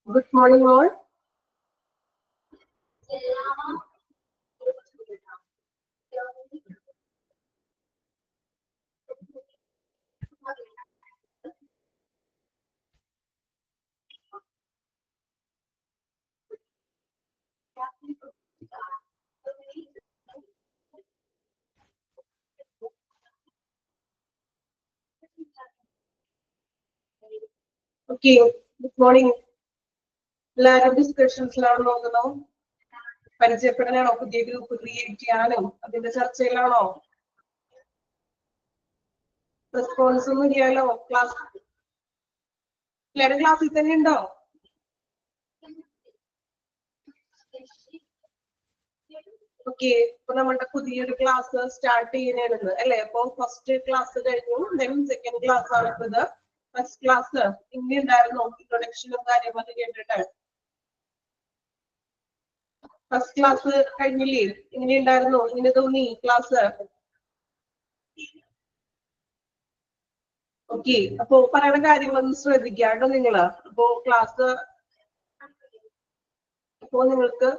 Good morning, all. Okay, good morning. എല്ലാവരും ഡിസ്കഷൻസിലാണോ നോക്കുന്നോ? പരിചയപ്പെടാനാണോ? പുതിയ group create ചെയ്യാനോ അതിന്റെ ചർച്ചയിലാണോ? റെസ്പോൺസ് ഒന്നും ഇല്ലല്ലോ. ക്ലാസ് എല്ലാവരും ക്ലാസ്സിൽ തന്നെ ഉണ്ടോ? ഓക്കെ, ഇപ്പൊ നമ്മുടെ പുതിയൊരു ക്ലാസ് സ്റ്റാർട്ട് ചെയ്യുന്നതാണ് അല്ലെ? അപ്പൊ ഫസ്റ്റ് ക്ലാസ് കഴിഞ്ഞു, ദെൻ സെക്കൻഡ് ക്ലാസ് ആണ് ഇപ്പൊ ഇത്. ഫസ്റ്റ് ക്ലാസ് ഇങ്ങനെ ഉണ്ടായിരുന്നു, ഇൻട്രൊഡക്ഷനും കാര്യങ്ങളൊക്കെ കേട്ടിട്ട്. ഫസ്റ്റ് ക്ലാസ് കഴിഞ്ഞില്ലേ? ഇങ്ങനെ ഉണ്ടായിരുന്നു, ഇങ്ങനെ തോന്നി ക്ലാസ്? ഓക്കെ, അപ്പൊ പറയുന്ന കാര്യങ്ങളൊന്നും ശ്രദ്ധിക്കാണ്ടോ നിങ്ങള്? അപ്പോ ക്ലാസ് അപ്പോ നിങ്ങൾക്ക്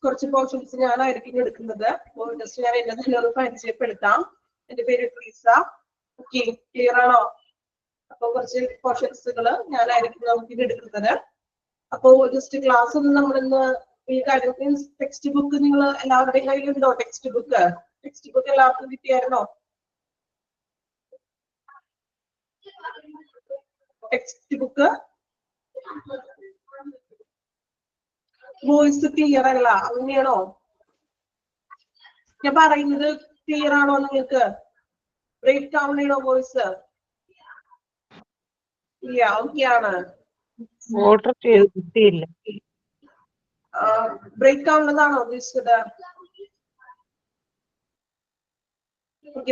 കുറച്ച് പോർഷൻസ് ഞാനായിരിക്കും എടുക്കുന്നത്. അപ്പോൾ ജസ്റ്റ് ഞാൻ എന്നെ തന്നെ ഒന്ന് പരിചയപ്പെടുത്താം. എന്റെ പേര് ട്രീസ. ഓക്കെ, ക്ലിയർ ആണോ? അപ്പൊ കുറച്ച് പോർഷൻസുകൾ ഞാനായിരിക്കും നമുക്ക് എടുക്കുന്നത്. അപ്പോ ജസ്റ്റ് ക്ലാസ് ഒന്ന് നമ്മളിന്ന് ഈ കാര്യത്തിൽ ടെക്സ്റ്റ് ബുക്ക് നിങ്ങൾ എല്ലാവരുടെയും കയ്യിലുണ്ടോ? ടെക്സ്റ്റ് ബുക്ക് എല്ലാവർക്കും കിട്ടിയായിരുന്നോ? ടെക്സ്റ്റ് ബുക്ക് വോയിസ് ക്ലിയർ അല്ല, അങ്ങനെയാണോ? ഞാൻ പറയുന്നത് ക്ലിയർ ആണോ നിങ്ങൾക്ക്? ബ്രേക്ക് ആവണോ വോയിസ്? ഇല്ല, ഓക്കെ ആണ്. ഓർഡർ ചെയ്തിട്ടില്ല. ബ്രേക്ക് ആവുന്നതാണോ ഉദ്ദേശിച്ചത്?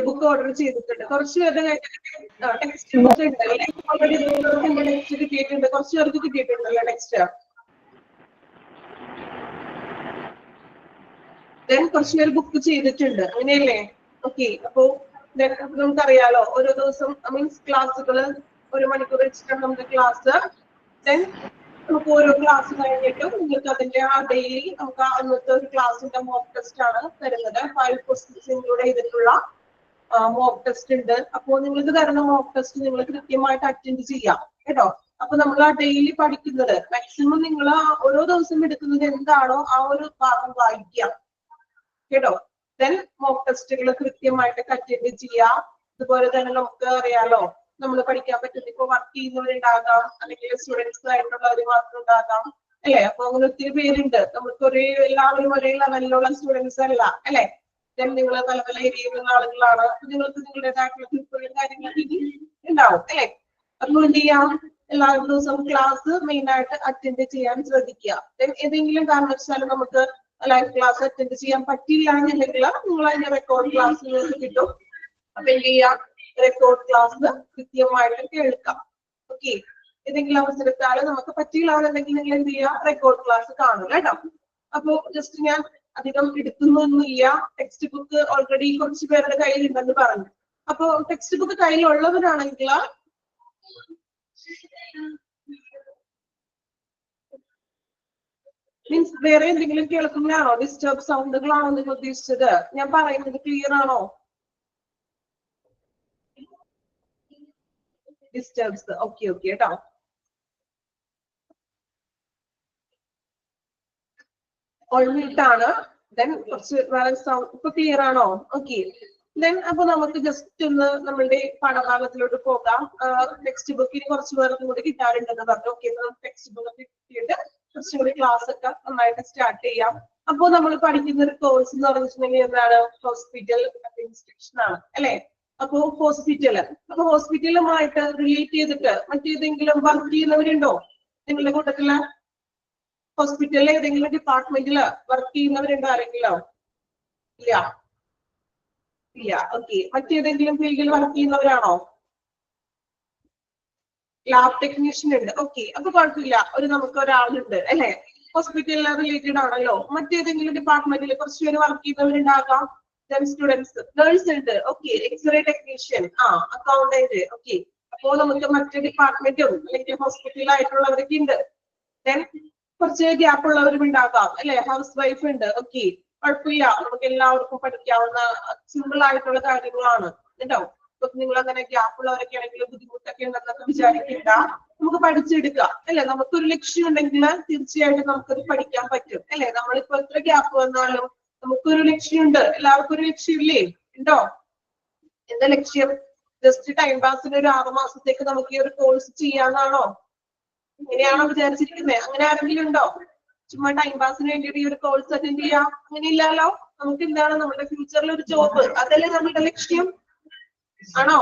ബുക്ക് ഓർഡർ ചെയ്തിട്ടുണ്ട്. കുറച്ച് പേരുടെ ടെക്സ്റ്റ് ബുക്ക് ഉണ്ടല്ലേ? ഓൾറെഡി ടെക്സ്റ്റ് കിട്ടിയിട്ടുണ്ട്, കുറച്ച് പേർക്ക് കിട്ടിയിട്ടുണ്ടല്ലോ ടെക്സ്റ്റ്. ദെൻ കുറച്ച് പേര് ബുക്ക് ചെയ്തിട്ടുണ്ട്, അങ്ങനെയല്ലേ? ഓക്കെ, അപ്പോ നമുക്കറിയാലോ ഓരോ ദിവസം മീൻസ് ക്ലാസ്സുകള് 1 മണിക്കൂർ വെച്ചിട്ടാണ് നമ്മുടെ ക്ലാസ്. ദെൻ നമുക്ക് ഓരോ ക്ലാസ് കഴിഞ്ഞിട്ടും നിങ്ങൾക്ക് അതിന്റെ ആ ഡെയിലി നമുക്ക് അന്നത്തെ ഒരു ക്ലാസ്സിന്റെ മോക്ക് ടെസ്റ്റ് ആണ് തരുന്നത്. 5 ക്വസ്റ്റ്യൻസ് ഇൻക്ലൂഡ് ചെയ്തിട്ടുള്ള മോക്ക് ടെസ്റ്റ് ഉണ്ട്. അപ്പോൾ നിങ്ങൾക്ക് തരുന്ന മോക്ക് ടെസ്റ്റ് നിങ്ങൾ കൃത്യമായിട്ട് അറ്റൻഡ് ചെയ്യാം കേട്ടോ. അപ്പൊ നമ്മൾ ആ ഡെയിലി പഠിക്കുന്നത് മാക്സിമം നിങ്ങൾ ഓരോ ദിവസം എടുക്കുന്നത് എന്താണോ ആ ഒരു ഭാഗം വായിക്കാം കേട്ടോ. ദെൻ മോക്ക് ടെസ്റ്റുകൾ കൃത്യമായിട്ട് അറ്റൻഡ് ചെയ്യാം. അതുപോലെ തന്നെ നമുക്ക് അറിയാലോ നമ്മൾ പഠിക്കാൻ പറ്റുന്ന ഇപ്പൊ വർക്ക് ചെയ്യുന്നവരുണ്ടാകാം, അല്ലെങ്കിൽ സ്റ്റുഡൻസ് ആയിട്ടുള്ളവർ മാത്രം ഉണ്ടാകാം അല്ലെ? അപ്പൊ അങ്ങനെ ഒത്തിരി പേരുണ്ട്. നമുക്ക് എല്ലാവരും ഒരേ ലെവലിലുള്ള സ്റ്റുഡൻസ് അല്ല അല്ലെ? ദെൻ നിങ്ങൾ പല പല ഏരിയയിലുള്ള ആളുകളാണ്. നിങ്ങൾക്ക് നിങ്ങളുടേതായിട്ടുള്ള ഗ്രൂപ്പുകളും കാര്യങ്ങളൊക്കെ ഉണ്ടാവും അല്ലെ? അപ്പൊ എന്ത് ചെയ്യാം? എല്ലാ ദിവസവും ക്ലാസ് മെയിൻ ആയിട്ട് അറ്റൻഡ് ചെയ്യാൻ ശ്രദ്ധിക്കുക. ദെൻ ഏതെങ്കിലും കാരണവശാലും നമുക്ക് ലൈവ് ക്ലാസ് അറ്റൻഡ് ചെയ്യാൻ പറ്റില്ല എന്നുണ്ടെങ്കിൽ നിങ്ങൾ അതിന്റെ റെക്കോർഡ് ക്ലാസ് നിങ്ങൾക്ക് കിട്ടും. അപ്പൊ എന്ത് ചെയ്യാം? റെക്കോർഡ് ക്ലാസ് കൃത്യമായിട്ട് കേൾക്കാം. ഓക്കെ, ഏതെങ്കിലും അവസരത്താല് നമുക്ക് പറ്റില്ല എന്നുണ്ടെങ്കിൽ നിങ്ങൾ എന്ത് ചെയ്യാം? റെക്കോർഡ് ക്ലാസ് കാണും കേട്ടോ. അപ്പൊ ജസ്റ്റ് ഞാൻ അധികം എടുക്കുന്നൊന്നുമില്ല. ടെക്സ്റ്റ് ബുക്ക് ഓൾറെഡി കുറച്ച് പേരുടെ കയ്യിലുണ്ടെന്ന് പറഞ്ഞു. അപ്പൊ ടെക്സ്റ്റ് ബുക്ക് കയ്യിലുള്ളവരാണെങ്കിൽ മീൻസ് വേറെ എന്തെങ്കിലും കേൾക്കുന്നതാണോ? ഡിസ്റ്റർബ് സൗണ്ടുകളാണോ നിങ്ങൾ ഉദ്ദേശിച്ചത്? ഞാൻ പറയുന്നത് ക്ലിയർ ആണോ? ഡിസ്റ്റർബ്സ്, ഓക്കെ ഓക്കെ കേട്ടോ. ഓൾമിട്ടാണ്. ദെൻ കുറച്ച് വേറെ സൗണ്ട് ഇപ്പൊ ക്ലിയർ ആണോ? ഓക്കെ. ദെൻ അപ്പൊ നമുക്ക് ജസ്റ്റ് ഒന്ന് നമ്മളുടെ പാഠഭാഗത്തിലോട്ട് പോകാം. ടെക്സ്റ്റ് ബുക്കിന് കുറച്ച് പേർക്കും കൂടി കിട്ടാറുണ്ടെന്ന് പറഞ്ഞു. ഓക്കെ, ടെക്സ്റ്റ് ബുക്ക് കിട്ടിയിട്ട് കുറച്ചും കൂടി ക്ലാസ് ഒക്കെ നന്നായിട്ട് സ്റ്റാർട്ട് ചെയ്യാം. അപ്പൊ നമ്മൾ പഠിക്കുന്ന ഒരു കോഴ്സ് എന്ന് പറഞ്ഞിട്ടുണ്ടെങ്കിൽ എന്താണ്? ഹോസ്പിറ്റൽ അഡ്മിനിസ്ട്രേഷൻ ആണ് അല്ലെ? അപ്പൊ ഹോസ്പിറ്റലുമായിട്ട് റിലേറ്റ് ചെയ്തിട്ട് മറ്റേതെങ്കിലും വർക്ക് ചെയ്യുന്നവരുണ്ടോ നിങ്ങളുടെ കൂട്ടത്തില്? ഹോസ്പിറ്റലിൽ ഏതെങ്കിലും ഡിപ്പാർട്ട്മെന്റില് വർക്ക് ചെയ്യുന്നവരുണ്ടോ ആരെങ്കിലും? ഇല്ല ഇല്ല. ഓക്കെ, മറ്റേതെങ്കിലും ഫീൽഡിൽ വർക്ക് ചെയ്യുന്നവരാണോ? ലാബ് ടെക്നീഷ്യൻ ഉണ്ട്. ഓക്കെ, അപ്പൊ കുഴപ്പമില്ല. നമുക്ക് ഒരാളുണ്ട് അല്ലെ? ഹോസ്പിറ്റലിൽ റിലേറ്റഡ് ആണല്ലോ. മറ്റേതെങ്കിലും ഡിപ്പാർട്ട്മെന്റിൽ കുറച്ച് പേര് വർക്ക് ചെയ്യുന്നവരുണ്ടാകാം. സ്റ്റുഡൻസ് നേഴ്സ് ഉണ്ട്, okay, X-ray technician, accountant, okay. അപ്പോ നമുക്ക് മറ്റു ഡിപ്പാർട്ട്മെന്റും അല്ലെങ്കിൽ ഹോസ്പിറ്റലായിട്ടുള്ളവരൊക്കെ ഉണ്ട്. ദെൻ കുറച്ച് ഗ്യാപ്പ് ഉള്ളവരും ഉണ്ടാകാം അല്ലെ, ഹൗസ് വൈഫ് ഉണ്ട്, ഓക്കെ. കുഴപ്പമില്ല, നമുക്ക് എല്ലാവർക്കും പഠിക്കാവുന്ന സിമ്പിൾ ആയിട്ടുള്ള കാര്യങ്ങളാണ് കേട്ടോ. ഇപ്പൊ നിങ്ങൾ അങ്ങനെ ഗ്യാപ്പ് ഉള്ളവരൊക്കെ ആണെങ്കിൽ ബുദ്ധിമുട്ടൊക്കെ ഉണ്ടെന്നൊക്കെ വിചാരിക്കണ്ട, നമുക്ക് പഠിച്ചെടുക്കാം അല്ലെ. നമുക്കൊരു ലക്ഷ്യം ഉണ്ടെങ്കിൽ തീർച്ചയായിട്ടും നമുക്കത് പഠിക്കാൻ പറ്റും അല്ലെ. നമ്മളിപ്പോ എത്ര ഗ്യാപ്പ് വന്നാലും നമുക്കൊരു ലക്ഷ്യമുണ്ട്. എല്ലാവർക്കും ഒരു ലക്ഷ്യമില്ലേ? ഉണ്ടോ? എന്താ ലക്ഷ്യം? ജസ്റ്റ് ടൈം പാസിന് ഒരു 6 മാസത്തേക്ക് നമുക്ക് ഈ ഒരു കോഴ്സ് ചെയ്യാന്നാണോ? അങ്ങനെയാണോ വിചാരിച്ചിരിക്കുന്നത്? അങ്ങനെ ആരെങ്കിലും ഉണ്ടോ? ചുമ്മാ ടൈം പാസിന് വേണ്ടിയിട്ട് ഈ ഒരു കോഴ്സ് അറ്റൻഡ് ചെയ്യാം, അങ്ങനെ ഇല്ലല്ലോ. നമുക്ക് എന്താണ് നമ്മുടെ ഫ്യൂച്ചറിൽ ഒരു ജോബ്, അതല്ലേ നമ്മുടെ ലക്ഷ്യം? ആണോ?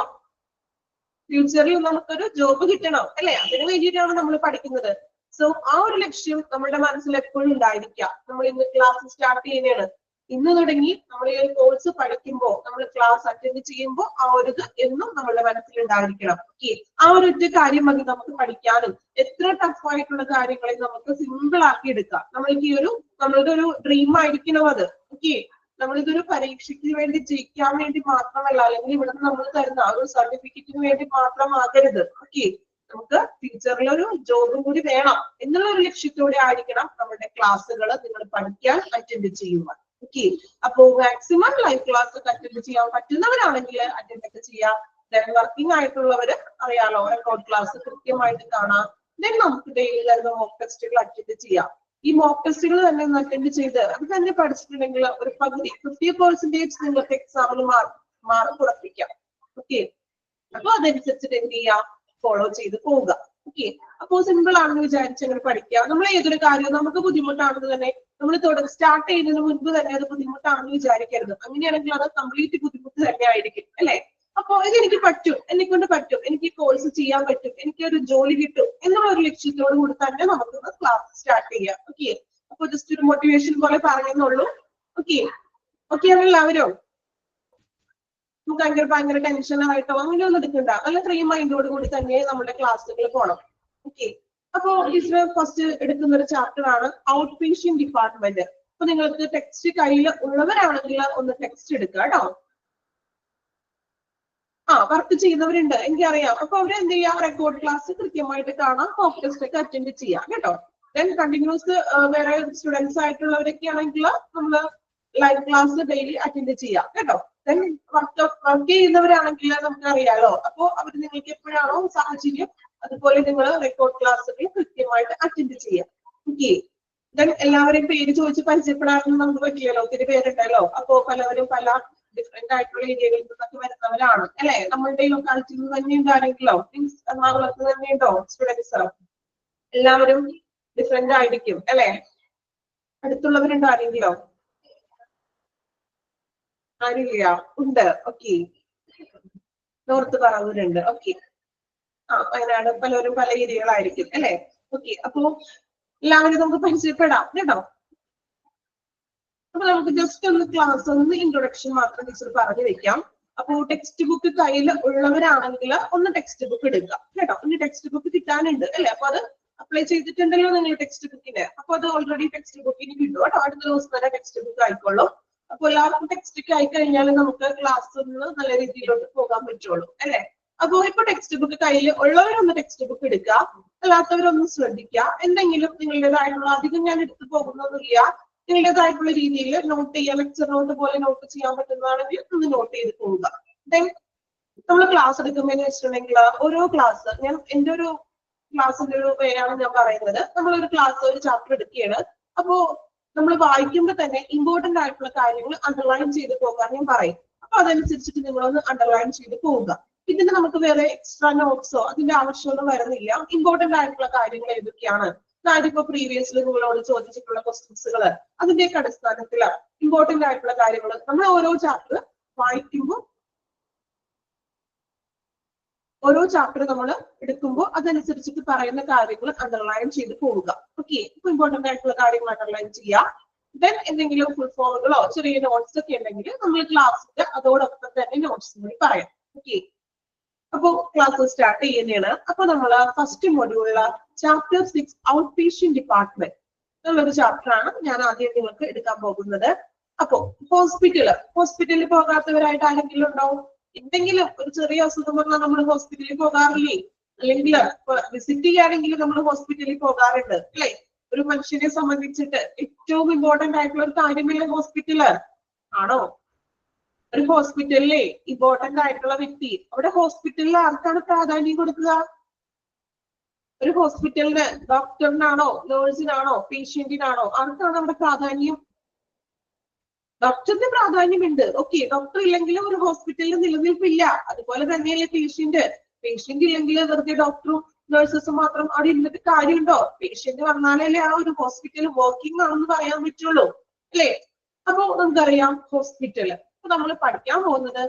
ഫ്യൂച്ചറിൽ നമുക്കൊരു ജോബ് കിട്ടണം അല്ലെ, അതിനു വേണ്ടിയിട്ടാണ് നമ്മൾ പഠിക്കുന്നത്. സോ ആ ഒരു ലക്ഷ്യം നമ്മുടെ മനസ്സിൽ എപ്പോഴും ഉണ്ടായിരിക്കാം. നമ്മൾ ഇന്ന് ക്ലാസ് സ്റ്റാർട്ട് ചെയ്യുന്നതാണ്, ഇന്ന് തുടങ്ങി നമ്മൾ ഈ ഒരു കോഴ്സ് പഠിക്കുമ്പോൾ, നമ്മൾ ക്ലാസ് അറ്റൻഡ് ചെയ്യുമ്പോൾ ആ ഒരു ഇത് എന്നും നമ്മുടെ മനസ്സിൽ ഉണ്ടായിരിക്കണം. ഓക്കെ, ആ ഒരു ഒറ്റ കാര്യം മതി നമുക്ക് പഠിക്കാനും. എത്ര ടഫ് ആയിട്ടുള്ള കാര്യങ്ങളെ നമുക്ക് സിമ്പിൾ ആക്കി എടുക്കാം. നമ്മൾക്ക് ഈ ഒരു നമ്മളുടെ ഒരു ഡ്രീം ആയിരിക്കണം അത്. ഓക്കെ, നമ്മളിതൊരു പരീക്ഷയ്ക്ക് വേണ്ടി ജയിക്കാൻ വേണ്ടി മാത്രമല്ല, അല്ലെങ്കിൽ ഇവിടെ നമ്മൾ തരുന്ന ഒരു സർട്ടിഫിക്കറ്റിന് വേണ്ടി മാത്രമാകരുത്. ഓക്കെ, നമുക്ക് ഫ്യൂച്ചറിൽ ഒരു ജോബും കൂടി വേണം എന്നുള്ള ഒരു ലക്ഷ്യത്തോടെ ആയിരിക്കണം നമ്മുടെ ക്ലാസ്സുകൾ നിങ്ങൾ പഠിക്കാൻ അറ്റൻഡ് ചെയ്യുക. ഓക്കെ, അപ്പോ മാക്സിമം ലൈവ് ക്ലാസ് ഒക്കെ അറ്റൻഡ് ചെയ്യാൻ പറ്റുന്നവരാണെങ്കിൽ അറ്റൻഡ് ഒക്കെ ചെയ്യാം. വർക്കിംഗ് ആയിട്ടുള്ളവര് അറിയാലോ, റെക്കോർഡ് ക്ലാസ് കൃത്യമായിട്ട് കാണാം. ദെൻ നമുക്ക് ഡെയിലി വരുന്ന മോക്ക് ടെസ്റ്റുകൾ അറ്റൻഡ് ചെയ്യാം. ഈ മോക്ക് ടെസ്റ്റുകൾ തന്നെ ഒന്ന് അറ്റൻഡ് ചെയ്ത് അത് തന്നെ പഠിച്ചിട്ടുണ്ടെങ്കിൽ ഒരു പകുതി 50% നിങ്ങൾക്ക് എക്സാമിന് മാർക്ക് ഉറപ്പിക്കാം. ഓക്കെ, അപ്പൊ അതനുസരിച്ചിട്ട് എന്ത് ചെയ്യാം, ഫോളോ ചെയ്ത് പോവുക. ഓക്കെ, അപ്പോ സിമ്പിൾ ആണെന്ന് വിചാരിച്ച് അങ്ങനെ പഠിക്കുക. നമ്മൾ ഏതൊരു കാര്യവും നമുക്ക് ബുദ്ധിമുട്ടാണെന്ന് തന്നെ നമ്മൾ സ്റ്റാർട്ട് ചെയ്യുന്നതിന് മുൻപ് തന്നെ അത് ബുദ്ധിമുട്ടാണെന്ന് വിചാരിക്കരുത്. അങ്ങനെയാണെങ്കിൽ അത് കംപ്ലീറ്റ് ബുദ്ധിമുട്ട് തന്നെ ആയിരിക്കും അല്ലെ. അപ്പൊ ഇതെനിക്ക് പറ്റും, എന്നെ കൊണ്ട് പറ്റും, എനിക്ക് ഈ കോഴ്സ് ചെയ്യാൻ പറ്റും, എനിക്ക് ഒരു ജോലി കിട്ടും എന്നുള്ള ഒരു ലക്ഷ്യത്തോട് കൂടി തന്നെ നമുക്ക് ക്ലാസ് സ്റ്റാർട്ട് ചെയ്യാം. ഓക്കെ, അപ്പൊ ജസ്റ്റ് ഒരു മോട്ടിവേഷൻ പോലെ പറയുന്നുള്ളൂ. ഓക്കെ, ഓക്കെ എല്ലാവരും? നമുക്ക് ഭയങ്കര ടെൻഷൻ ആയിട്ടോ അങ്ങനെ ഒന്നും എടുക്കണ്ട. നല്ല ഫ്രീ മൈൻഡോട് കൂടി തന്നെ നമ്മുടെ ക്ലാസ്സുകൾ പോകണം. ഓക്കെ, അപ്പോ ടീച്ചർ ഫസ്റ്റ് എടുക്കുന്ന ഒരു ചാപ്റ്റർ ആണ് ഔട്ട് പേഷ്യന്റ് ഡിപ്പാർട്ട്മെന്റ്. അപ്പൊ നിങ്ങൾക്ക് ടെക്സ്റ്റ് കയ്യിൽ ഉള്ളവരാണെങ്കിൽ ഒന്ന് ടെക്സ്റ്റ് എടുക്കുക കേട്ടോ. വർക്ക് ചെയ്യുന്നവരുണ്ട് എനിക്കറിയാം. അപ്പൊ അവര് എന്ത് ചെയ്യാം, റെക്കോർഡ് ക്ലാസ് കൃത്യമായിട്ട് കാണാം, മോക്ക് ടെസ്റ്റ് ഒക്കെ അറ്റൻഡ് ചെയ്യാം കേട്ടോ. ദെൻ കണ്ടിന്യൂസ് വേറെ സ്റ്റുഡൻസ് ആയിട്ടുള്ളവരൊക്കെ ആണെങ്കിൽ നമ്മള് ലൈവ് ക്ലാസ് ഡെയിലി അറ്റൻഡ് ചെയ്യാം കേട്ടോ. ദെൻ വർക്ക് ചെയ്യുന്നവരാണെങ്കിൽ നമുക്ക് അറിയാലോ, അപ്പോ അവർ നിങ്ങൾക്ക് എപ്പോഴാണോ സാഹചര്യം അതുപോലെ നിങ്ങൾ റെക്കോർഡ് ക്ലാസ്സുകൾ കൃത്യമായിട്ട് അറ്റൻഡ് ചെയ്യാം. ഓക്കെ, ദെൻ എല്ലാവരെയും പേര് ചോദിച്ച് പരിചയപ്പെടാനൊന്നും നമുക്ക് പറ്റില്ലല്ലോ, ഒത്തിരി പേരുണ്ടല്ലോ. അപ്പോ പലവരും പല ഡിഫറെന്റ് ആയിട്ടുള്ള ഏരിയകളിൽ നിന്നൊക്കെ വരുന്നവരാണ് അല്ലെ. നമ്മളുടെ ലൊക്കാലിറ്റിയിൽ നിന്ന് തന്നെ ഉണ്ടാണെങ്കിലോ, മീൻസ് എറണാകുളത്ത് തന്നെ ഉണ്ടോ സ്റ്റുഡൻസ്? എല്ലാവരും ഡിഫറെന്റ് ആയിരിക്കും അല്ലെ. അടുത്തുള്ളവരുണ്ടോ ആരെങ്കിലോ? ആരില്ല, ഉണ്ട്. ഓക്കെ, നോർത്ത് പറവൂരുണ്ട്. ഓക്കെ, വയനാട് പലരും പല ഏരിയകളായിരിക്കും അല്ലെ. ഓക്കെ, അപ്പോ എല്ലാവരും നമുക്ക് പരിചയപ്പെടാം കേട്ടോ. അപ്പൊ നമുക്ക് ജസ്റ്റ് ഒന്ന് ക്ലാസ് ഒന്ന് ഇൻട്രൊഡക്ഷൻ മാത്രം ടീച്ചർ പറഞ്ഞു വെക്കാം. അപ്പോ ടെക്സ്റ്റ് ബുക്ക് കയ്യിൽ ഉള്ളവരാണെങ്കിൽ ഒന്ന് ടെക്സ്റ്റ് ബുക്ക് എടുക്കുക കേട്ടോ. ഇനി ടെക്സ്റ്റ് ബുക്ക് കിട്ടാനുണ്ട് അല്ലെ, അപ്പൊ അത് അപ്ലൈ ചെയ്തിട്ടുണ്ടല്ലോ നിങ്ങൾ ടെക്സ്റ്റ് ബുക്കിന്. അപ്പൊ അത് ഓൾറെഡി ടെക്സ്റ്റ് ബുക്കിന് കിട്ടും കേട്ടോ. അടുത്ത ദിവസം തന്നെ ടെക്സ്റ്റ് ബുക്ക് ആയിക്കോളൂ. അപ്പൊ എല്ലാവർക്കും ടെക്സ്റ്റ് ബുക്ക് ആയി കഴിഞ്ഞാൽ നമുക്ക് ക്ലാസ് ഒന്ന് നല്ല രീതിയിലോട്ട് പോകാൻ പറ്റുള്ളൂ അല്ലെ. അപ്പൊ ഇപ്പൊ ടെക്സ്റ്റ് ബുക്ക് കയ്യിൽ ഉള്ളവരൊന്ന് ടെക്സ്റ്റ് ബുക്ക് എടുക്കുക, അല്ലാത്തവരൊന്ന് ശ്രദ്ധിക്കുക. എന്തെങ്കിലും നിങ്ങളുടേതായിട്ടുള്ള അധികം ഞാൻ എടുത്തു പോകുന്നൊന്നുമില്ല, നിങ്ങളുടേതായിട്ടുള്ള രീതിയിൽ നോട്ട് ചെയ്യുക. ലെക്ചർ നോട്ട് പോലെ നോട്ട് ചെയ്യാൻ പറ്റുന്നതാണെങ്കിൽ ഒന്ന് നോട്ട് ചെയ്ത് പോവുക. ദെൻ നമ്മൾ ക്ലാസ് എടുക്കുമ്പോൾ എന്ന് വെച്ചിട്ടുണ്ടെങ്കിൽ ഓരോ ക്ലാസ് ഞാൻ എന്റെ ഒരു ക്ലാസ്സിന്റെ ഒരു പേരാണ് ഞാൻ പറയുന്നത്. നമ്മളൊരു ക്ലാസ് ഒരു ചാപ്റ്റർ എടുക്കുകയാണ്. അപ്പോ നമ്മൾ വായിക്കുമ്പോൾ തന്നെ ഇമ്പോർട്ടന്റ് ആയിട്ടുള്ള കാര്യങ്ങൾ അണ്ടർലൈൻ ചെയ്ത് പോകാൻ ഞാൻ പറയും. അപ്പൊ അതനുസരിച്ചിട്ട് നിങ്ങളൊന്ന് അണ്ടർലൈൻ ചെയ്ത് പോവുക. ഇതിന് നമുക്ക് വേറെ എക്സ്ട്രാ നോട്ട്സോ അതിന്റെ ആവശ്യമൊന്നും വരുന്നില്ല. ഇമ്പോർട്ടന്റ് ആയിട്ടുള്ള കാര്യങ്ങൾ ഏതൊക്കെയാണ്, അതായത് ഇപ്പൊ പ്രീവിയസ്ലി നിങ്ങളോട് ചോദിച്ചിട്ടുള്ള ക്വസ്റ്റ്യൻസുകൾ, അതിന്റെയൊക്കെ അടിസ്ഥാനത്തിൽ ഇമ്പോർട്ടന്റ് ആയിട്ടുള്ള കാര്യങ്ങൾ നമ്മൾ ഓരോ ചാപ്റ്റർ വായിക്കുമ്പോൾ ഓരോ ചാപ്റ്റർ നമ്മൾ എടുക്കുമ്പോൾ അതനുസരിച്ചിട്ട് പറയുന്ന കാര്യങ്ങൾ അണ്ടർലൈൻ ചെയ്ത് പോവുക. ഓക്കെ, ഇപ്പൊ ഇമ്പോർട്ടന്റ് ആയിട്ടുള്ള കാര്യങ്ങൾ അണ്ടർലൈൻ ചെയ്യുക. ദെൻ എന്തെങ്കിലും ഫുൾ ഫോമുകളോ ചെറിയ നോട്ട്സ് ഒക്കെ ഉണ്ടെങ്കിൽ നമ്മൾ ക്ലാസ്സിന്റെ അതോടൊപ്പം തന്നെ നോട്ട്സ് പറയാം. ഓക്കെ, അപ്പോ ക്ലാസ് സ്റ്റാർട്ട് ചെയ്യുന്നതാണ്. അപ്പൊ നമ്മൾ ഫസ്റ്റ് മൊഡ്യൂളില് ചാപ്റ്റർ 6 ഔട്ട് പേഷ്യന്റ് ഡിപ്പാർട്ട്മെന്റ് എന്നുള്ളൊരു ചാപ്റ്റർ ആണ് ഞാൻ ആദ്യം നിങ്ങൾക്ക് എടുക്കാൻ പോകുന്നത്. അപ്പോ ഹോസ്പിറ്റലിൽ പോകാത്തവരായിട്ട് ആരെങ്കിലും ഉണ്ടാവും? എന്തെങ്കിലും ഒരു ചെറിയ അസുഖം വന്നാൽ നമ്മൾ ഹോസ്പിറ്റലിൽ പോകാറില്ലേ? അല്ലെങ്കിൽ വിസിറ്റ് ചെയ്യാനെങ്കിലും നമ്മൾ ഹോസ്പിറ്റലിൽ പോകാറുണ്ട് അല്ലെ? ഒരു മനുഷ്യനെ സംബന്ധിച്ചിട്ട് ഏറ്റവും ഇമ്പോർട്ടന്റ് ആയിട്ടുള്ള ഒരു കാര്യമല്ലേ ഹോസ്പിറ്റല്? ആണോ? ഒരു ഹോസ്പിറ്റലിലെ ഇമ്പോർട്ടന്റ് ആയിട്ടുള്ള വ്യക്തി, അവിടെ ഹോസ്പിറ്റലിൽ ആർക്കാണ് പ്രാധാന്യം കൊടുക്കുക? ഒരു ഹോസ്പിറ്റലിന് ഡോക്ടറിനാണോ, നേഴ്സിനാണോ, പേഷ്യന്റിനാണോ? ആർക്കാണ് അവിടെ പ്രാധാന്യം? ഡോക്ടറിന് പ്രാധാന്യമുണ്ട്. ഓക്കെ, ഡോക്ടർ ഇല്ലെങ്കിൽ ഒരു ഹോസ്പിറ്റലിൽ നിലനിൽപ്പില്ല. അതുപോലെ തന്നെയല്ലേ പേഷ്യന്റ് ഇല്ലെങ്കിൽ വെറുതെ ഡോക്ടറും നഴ്സസും മാത്രം അവിടെ ഇരുന്നിട്ട് കാര്യമുണ്ടോ? പേഷ്യന്റ് വന്നാലല്ലേ ആ ഒരു ഹോസ്പിറ്റൽ വർക്കിംഗ് ആണെന്ന് പറയാൻ പറ്റുള്ളൂ അല്ലേ? അപ്പൊ നമുക്കറിയാം ഹോസ്പിറ്റൽ. അപ്പൊ നമ്മൾ പഠിക്കാൻ പോകുന്നത്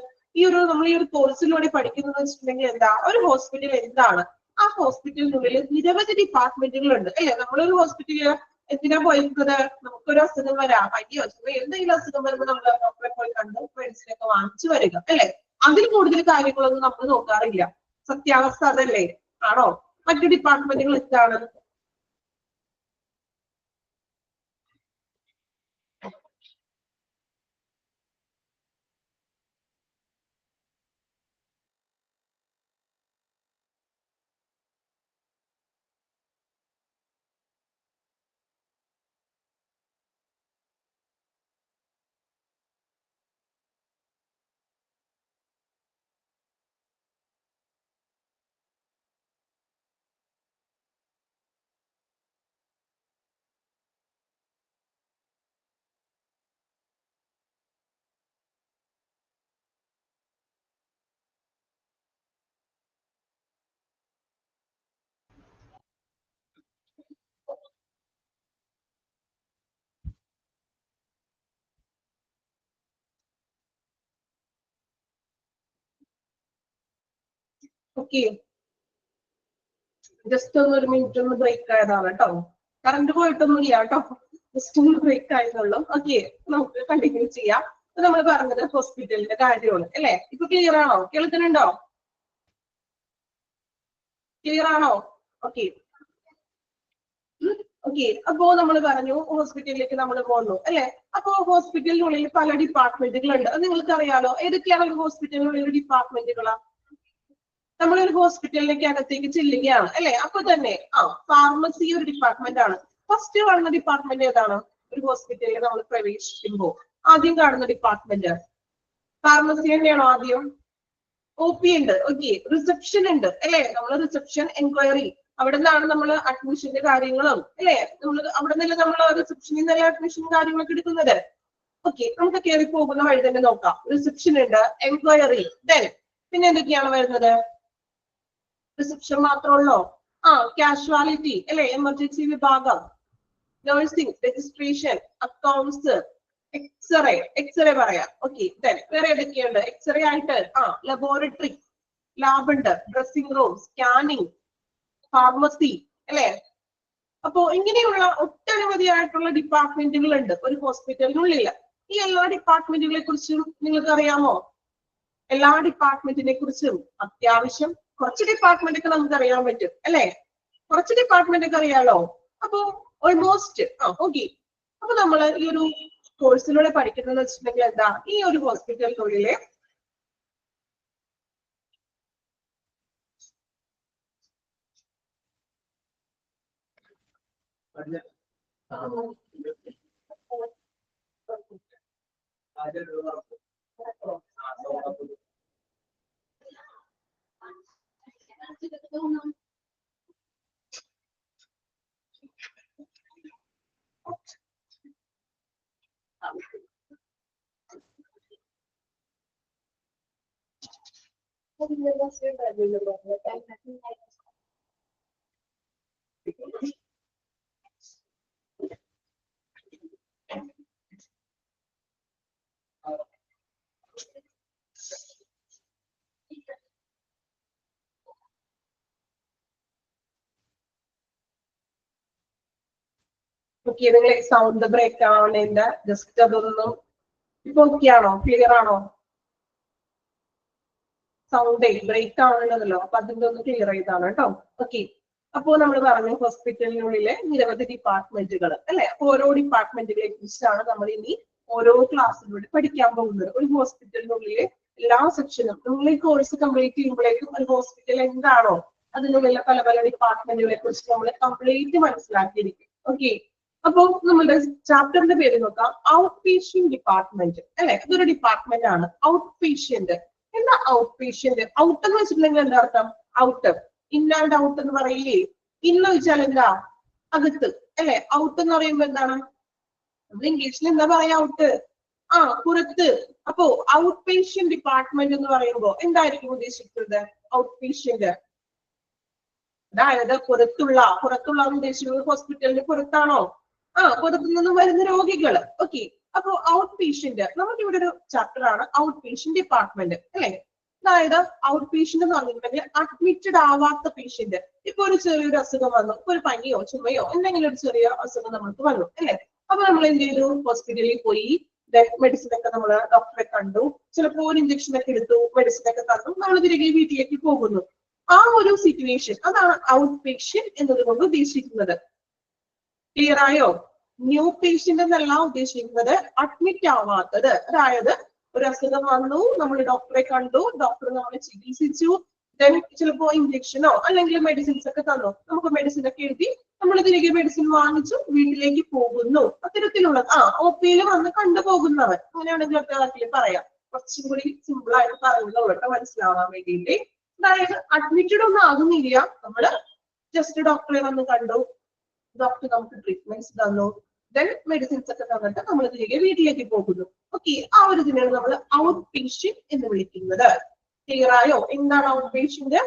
നമ്മൾ ഈ ഒരു കോഴ്സിലൂടെ പഠിക്കുന്നത് വെച്ചിട്ടുണ്ടെങ്കിൽ എന്താ? ഒരു ഹോസ്പിറ്റൽ എന്താണ്? ആ ഹോസ്പിറ്റലിനുള്ളിൽ നിരവധി ഡിപ്പാർട്ട്മെന്റുകൾ ഉണ്ട് അല്ലെ? നമ്മളൊരു ഹോസ്പിറ്റലിൽ എന്തിനാ പോയിരിക്കുന്നത്? നമുക്കൊരു അസുഖം വരാം, പനിയോ എന്തെങ്കിലും അസുഖം വരുമ്പോൾ നമ്മൾ ഡോക്ടറെ പോയി കണ്ട് മെഡിസിനൊക്കെ വാങ്ങിച്ചു വരിക അല്ലെ? അതിൽ കൂടുതൽ കാര്യങ്ങളൊന്നും നമ്മൾ നോക്കാറില്ല. സത്യാവസ്ഥ അതല്ലേ? ആണോ? മറ്റു ഡിപ്പാർട്ട്മെന്റുകൾ എന്താണ്? ഓക്കെ, ജസ്റ്റ് ഒരു മിനിറ്റ് ഒന്ന് ബ്രേക്ക് ആയതാണ് കേട്ടോ. കറണ്ട് പോയിട്ടൊന്നും ഇല്ല കേട്ടോ, ജസ്റ്റ് ഒന്ന് ബ്രേക്ക് ആയതുള്ളൂ. ഓക്കെ, നമുക്ക് കണ്ടിന്യൂ ചെയ്യാം. നമ്മൾ പറഞ്ഞത് ഹോസ്പിറ്റലിന്റെ കാര്യമാണ് അല്ലെ? ഇപ്പൊ ക്ലിയർ ആണോ? കേൾക്കുന്നുണ്ടോ? ക്ലിയർ ആണോ? ഓക്കെ ഓക്കെ, അപ്പോ നമ്മൾ പറഞ്ഞു ഹോസ്പിറ്റലിലേക്ക് നമ്മൾ പോകുന്നു അല്ലെ? അപ്പോ ഹോസ്പിറ്റലിനുള്ളിൽ പല ഡിപ്പാർട്ട്മെന്റുകൾ ഉണ്ട്. അത് നിങ്ങൾക്ക് അറിയാലോ. ഏതൊക്കെയാണ് ഒരു ഹോസ്പിറ്റലിനുള്ളിൽ ഡിപ്പാർട്ട്മെന്റുകളാ? നമ്മളൊരു ഹോസ്പിറ്റലിലേക്ക് അകത്തേക്ക് ചെല്ലുകയാണ് അല്ലെ? അപ്പൊ തന്നെ ഫാർമസി ഒരു ഡിപ്പാർട്ട്മെന്റ് ആണ്. ഫസ്റ്റ് കാണുന്ന ഡിപ്പാർട്ട്മെന്റ് ഏതാണ്? ഒരു ഹോസ്പിറ്റലിൽ നമ്മൾ പ്രവേശിക്കുമ്പോൾ ആദ്യം കാണുന്ന ഡിപ്പാർട്ട്മെന്റ് ഫാർമസി തന്നെയാണോ ആദ്യം? ഒ പി ഉണ്ട്. ഓക്കെ, റിസപ്ഷൻ ഉണ്ട് അല്ലെ? നമ്മൾ റിസപ്ഷൻ എൻക്വയറി, അവിടെ നിന്നാണ് നമ്മൾ അഡ്മിഷന്റെ കാര്യങ്ങളും അല്ലെ? അവിടെ നിന്നല്ലേ നമ്മൾ റിസപ്ഷനിൽ നിന്നല്ലേ അഡ്മിഷനും കാര്യങ്ങളൊക്കെ എടുക്കുന്നത്. ഓക്കെ, നമുക്ക് കയറി പോകുന്ന വഴി തന്നെ നോക്കാം. റിസപ്ഷൻ ഉണ്ട്, എൻക്വയറി, ദെൻ പിന്നെ എന്തൊക്കെയാണ് വരുന്നത്? റിസപ്ഷൻ മാത്രമുള്ളോ? കാഷ്വാലിറ്റി അല്ലെ? എമർജൻസി വിഭാഗം, നഴ്സിംഗ്, രജിസ്ട്രേഷൻ, അക്കൗണ്ട്സ്, എക്സ്റേ പറയാം. ഓക്കെ, വേറെ ഏതൊക്കെയുണ്ട്? എക്സ്റേ ആയിട്ട് ലബോറട്ടറി, ലാബ് ഉണ്ട്, ഡ്രസ്സിംഗ് റൂം, സ്കാനിങ്, ഫാർമസി അല്ലെ? അപ്പോ ഇങ്ങനെയുള്ള ഒട്ടനവധിയായിട്ടുള്ള ഡിപ്പാർട്ട്മെന്റുകൾ ഉണ്ട് ഒരു ഹോസ്പിറ്റലിനുള്ളിൽ. ഈ എല്ലാ ഡിപ്പാർട്ട്മെന്റുകളെ കുറിച്ചും നിങ്ങൾക്ക് അറിയാമോ? എല്ലാ ഡിപ്പാർട്ട്മെന്റിനെ കുറിച്ചും അത്യാവശ്യം കുറച്ച് ഡിപ്പാർട്ട്മെന്റ് ഒക്കെ നമുക്ക് അറിയാൻ പറ്റും അല്ലെ? കുറച്ച് ഡിപ്പാർട്ട്മെന്റ് ഒക്കെ അറിയാലോ. അപ്പൊ ഓൾമോസ്റ്റ് ഓക്കെ. അപ്പൊ നമ്മൾ ഈ ഒരു കോഴ്സിലൂടെ പഠിക്കുന്നത് വെച്ചിട്ടുണ്ടെങ്കിൽ എന്താ? ഈ ഒരു ഹോസ്പിറ്റലിനുള്ളിലെ ഓക്കെ, നിങ്ങൾ സൗണ്ട് ബ്രേക്ക് ആവണേന്റെ ജസ്റ്റ് അതൊന്നും ഇപ്പൊ ഓക്കെ ആണോ? ക്ലിയർ ആണോ? സൗണ്ട് ബ്രേക്ക് ആവണല്ലോ, അപ്പൊ അതിന്റെ ഒന്ന് ക്ലിയർ ചെയ്താണ് കേട്ടോ. ഓക്കെ, അപ്പോ നമ്മൾ പറഞ്ഞു ഹോസ്പിറ്റലിനുള്ളിലെ നിരവധി ഡിപ്പാർട്ട്മെന്റുകൾ അല്ലെ? അപ്പൊ ഓരോ ഡിപ്പാർട്ട്മെന്റുകളെ കുറിച്ചാണ് നമ്മൾ ഇനി ഓരോ ക്ലാസ്സിലൂടെ പഠിക്കാൻ പോകുന്നത്. ഒരു ഹോസ്പിറ്റലിനുള്ളിലെ എല്ലാ സെക്ഷനും നിങ്ങൾ ഈ കോഴ്സ് കംപ്ലീറ്റ് ചെയ്യുമ്പോഴേക്കും ഒരു ഹോസ്പിറ്റൽ എന്താണോ അതിനുള്ളിലെ പല പല ഡിപ്പാർട്ട്മെന്റുകളെ കുറിച്ച് നമ്മൾ കംപ്ലീറ്റ് മനസ്സിലാക്കിയിരിക്കും. ഓക്കെ, അപ്പൊ നമ്മുടെ ചാപ്റ്ററിന്റെ പേര് നോക്കാം, ഔട്ട് പേഷ്യന്റ് ഡിപ്പാർട്ട്മെന്റ് അല്ലെ. ഇതൊരു ഡിപ്പാർട്ട്മെന്റ് ആണ് ഔട്ട് പേഷ്യന്റ്. എന്താ ഔട്ട് പേഷ്യന്റ്? ഔട്ട് എന്ന് വെച്ചിട്ടുണ്ടെങ്കിൽ എന്താ അർത്ഥം? ഔട്ട്, ഇൻ ആൻഡ് ഔട്ട് എന്ന് പറയില്ലേ? ഇന്ന് വെച്ചാൽ എന്താ? അകത്ത് അല്ലെ. ഔട്ട് എന്ന് പറയുമ്പോ എന്താണ്? നമ്മൾ ഇംഗ്ലീഷിൽ എന്താ പറയാ? ഔട്ട്, പുറത്ത്. അപ്പോ ഔട്ട് പേഷ്യന്റ് ഡിപ്പാർട്ട്മെന്റ് എന്ന് പറയുമ്പോ എന്തായിരിക്കും ഉദ്ദേശിക്കുന്നത്? ഔട്ട് പേഷ്യന്റ് അതായത് പുറത്തുള്ള ഉദ്ദേശിക്കുന്നത് ഹോസ്പിറ്റലിന് പുറത്താണോ? പുറത്തു നിന്നും വരുന്ന രോഗികൾ. ഓക്കെ, അപ്പോ ഔട്ട് പേഷ്യന്റ് നമുക്ക് ഇവിടെ ഒരു ചാപ്റ്റർ ആണ് ഔട്ട് പേഷ്യന്റ് ഡിപ്പാർട്ട്മെന്റ് അല്ലെ. അതായത് ഔട്ട് പേഷ്യന്റ് എന്ന് പറഞ്ഞിട്ടുണ്ടെങ്കിൽ അഡ്മിറ്റഡ് ആവാത്ത പേഷ്യന്റ്. ഇപ്പൊ ഒരു ചെറിയൊരു അസുഖം വന്നു, ഇപ്പൊ ഒരു പനിയോ ചുമയോ എന്തെങ്കിലും ഒരു ചെറിയ അസുഖം നമുക്ക് വന്നു അല്ലെ. അപ്പൊ നമ്മൾ എന്ത് ചെയ്തു? ഹോസ്പിറ്റലിൽ പോയി മെഡിസിൻ ഒക്കെ നമ്മൾ ഡോക്ടറെ കണ്ടു, ചിലപ്പോൾ ഒരു ഇഞ്ചക്ഷൻ ഒക്കെ എടുത്തു, മെഡിസിൻ ഒക്കെ തന്നു, നമ്മൾ തിരികെ വീട്ടിലേക്ക് പോകുന്നു. ആ ഒരു സിറ്റുവേഷൻ അതാണ് ഔട്ട് പേഷ്യന്റ് എന്നതുകൊണ്ട് ഉദ്ദേശിക്കുന്നത്. ക്ലിയർ ആയോ? ന്യൂ പേഷ്യന്റ് എന്നല്ല ഉദ്ദേശിക്കുന്നത് അഡ്മിറ്റ് ആവാത്തത്. അതായത് ഒരു അസുഖം വന്നു, നമ്മൾ ഡോക്ടറെ കണ്ടു, ഡോക്ടർ നമ്മളെ ചികിത്സിച്ചു, ദെൻ ചിലപ്പോ ഇഞ്ചക്ഷനോ അല്ലെങ്കിൽ മെഡിസിൻസ് ഒക്കെ തന്നു, നമുക്ക് മെഡിസിൻ ഒക്കെ എഴുതി നമ്മൾ തിരികെ മെഡിസിൻ വാങ്ങിച്ചു വീട്ടിലേക്ക് പോകുന്നു. അത്തരത്തിലുള്ള ഒപിയിൽ വന്ന് കണ്ടുപോകുന്നവർ, അങ്ങനെയാണെങ്കിൽ ഒറ്റ വാക്കിൽ പറയാം. കുറച്ചും കൂടി സിമ്പിൾ ആയിട്ട് പറയുന്നത് മനസ്സിലാവാൻ വേണ്ടിയിട്ട്. അതായത് അഡ്മിറ്റഡ് ഒന്നും ആകുന്നില്ല, നമ്മള് ജസ്റ്റ് ഡോക്ടറെ വന്ന് കണ്ടു, ഡോക്ടർ നമുക്ക് ട്രീറ്റ്മെന്റ്സ് തന്നു, ദെൻ മെഡിസിൻസ് ഒക്കെ തന്നിട്ട് നമ്മൾ തിരികെ വീട്ടിലേക്ക് പോകുന്നു. ഓക്കെ, ആ ഒരു ഇതിനാണ് നമ്മൾ ഔട്ട് പേഷ്യന്റ് എന്ന് വിളിക്കുന്നത്. ക്ലിയർ ആയോ? എന്താണ് ഔട്ട് പേഷ്യന്റ്?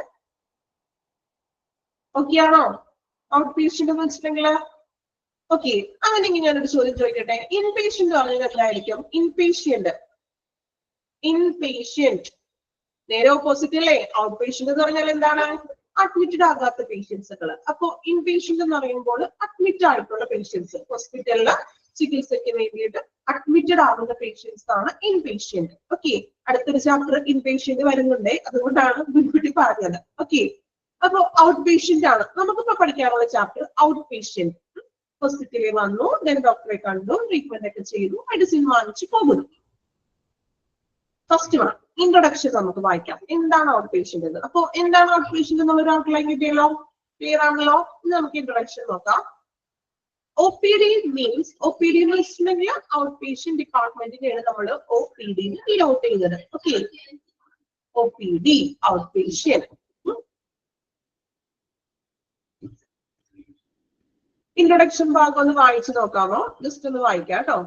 ഓക്കെ ആണോ? ഔട്ട് പേഷ്യന്റ് എന്ന് വെച്ചിട്ടുണ്ടെങ്കിൽ ഓക്കെ. അങ്ങനെയെങ്കിൽ ഞാനൊരു ചോദ്യം ചോദിക്കട്ടെ, ഇൻ പേഷ്യന്റ് പറഞ്ഞാൽ എന്തായിരിക്കും? ഇൻപേഷ്യന്റ് നേരെ ഓപ്പോസിറ്റ് അല്ലേ? ഔട്ട് പേഷ്യന്റ് എന്ന് പറഞ്ഞാൽ എന്താണ്? അഡ്മിറ്റഡ് ആകാത്ത പേഷ്യൻസുകൾ. അപ്പോ ഇൻപേഷ്യന്റ് എന്ന് പറയുമ്പോൾ അഡ്മിറ്റ് ആയിട്ടുള്ള പേഷ്യൻസ്, ഹോസ്പിറ്റലില് ചികിത്സയ്ക്ക് വേണ്ടിയിട്ട് അഡ്മിറ്റഡ് ആകുന്ന പേഷ്യൻസ് ആണ് ഇൻപേഷ്യന്റ്. ഓക്കെ, അടുത്തൊരു ചാപ്റ്റർ ഇൻപേഷ്യന്റ് വരുന്നുണ്ട്, അതുകൊണ്ടാണ് മുൻകൂട്ടി പറഞ്ഞത്. ഓക്കെ, അപ്പൊ ഔട്ട് പേഷ്യന്റ് ആണ് നമുക്കിപ്പോ പഠിക്കാനുള്ള ചാപ്റ്റർ. ഔട്ട് പേഷ്യന്റ് ഹോസ്പിറ്റലിൽ വന്നു, ദെൻ ഡോക്ടറെ കണ്ടു, ട്രീറ്റ്മെന്റ് ഒക്കെ ചെയ്തു, മെഡിസിൻ വാങ്ങിച്ചു പോകുന്നു. ഫസ്റ്റ് വൺ ഇൻട്രൊഡക്ഷൻ നമുക്ക് വായിക്കാം. എന്താണ് ഔട്ട് പേഷ്യന്റ് എന്ന്? അപ്പൊ എന്താണ് ഔട്ട് പേഷ്യന്റ് എന്നുള്ള ഔട്ട്ലൈൻ കിട്ടിയല്ലോ? ക്ലിയർ ആണല്ലോ? ഇനി നമുക്ക് ഇൻട്രൊഡക്ഷൻ നോക്കാം. OPD മീൻസ്, OPD എന്ന് വെച്ചിട്ടുണ്ടെങ്കിൽ ഔട്ട് പേഷ്യന്റ് ഡിപ്പാർട്ട്മെന്റിനെയാണ് നമ്മൾ OPD ഡിനോട്ട് ചെയ്യുന്നത്. Okay, OPD out patient. Introduction ഭാഗം ഒന്ന് വായിച്ചു നോക്കാമോ? ജസ്റ്റ് ഒന്ന് വായിക്കാം കേട്ടോ.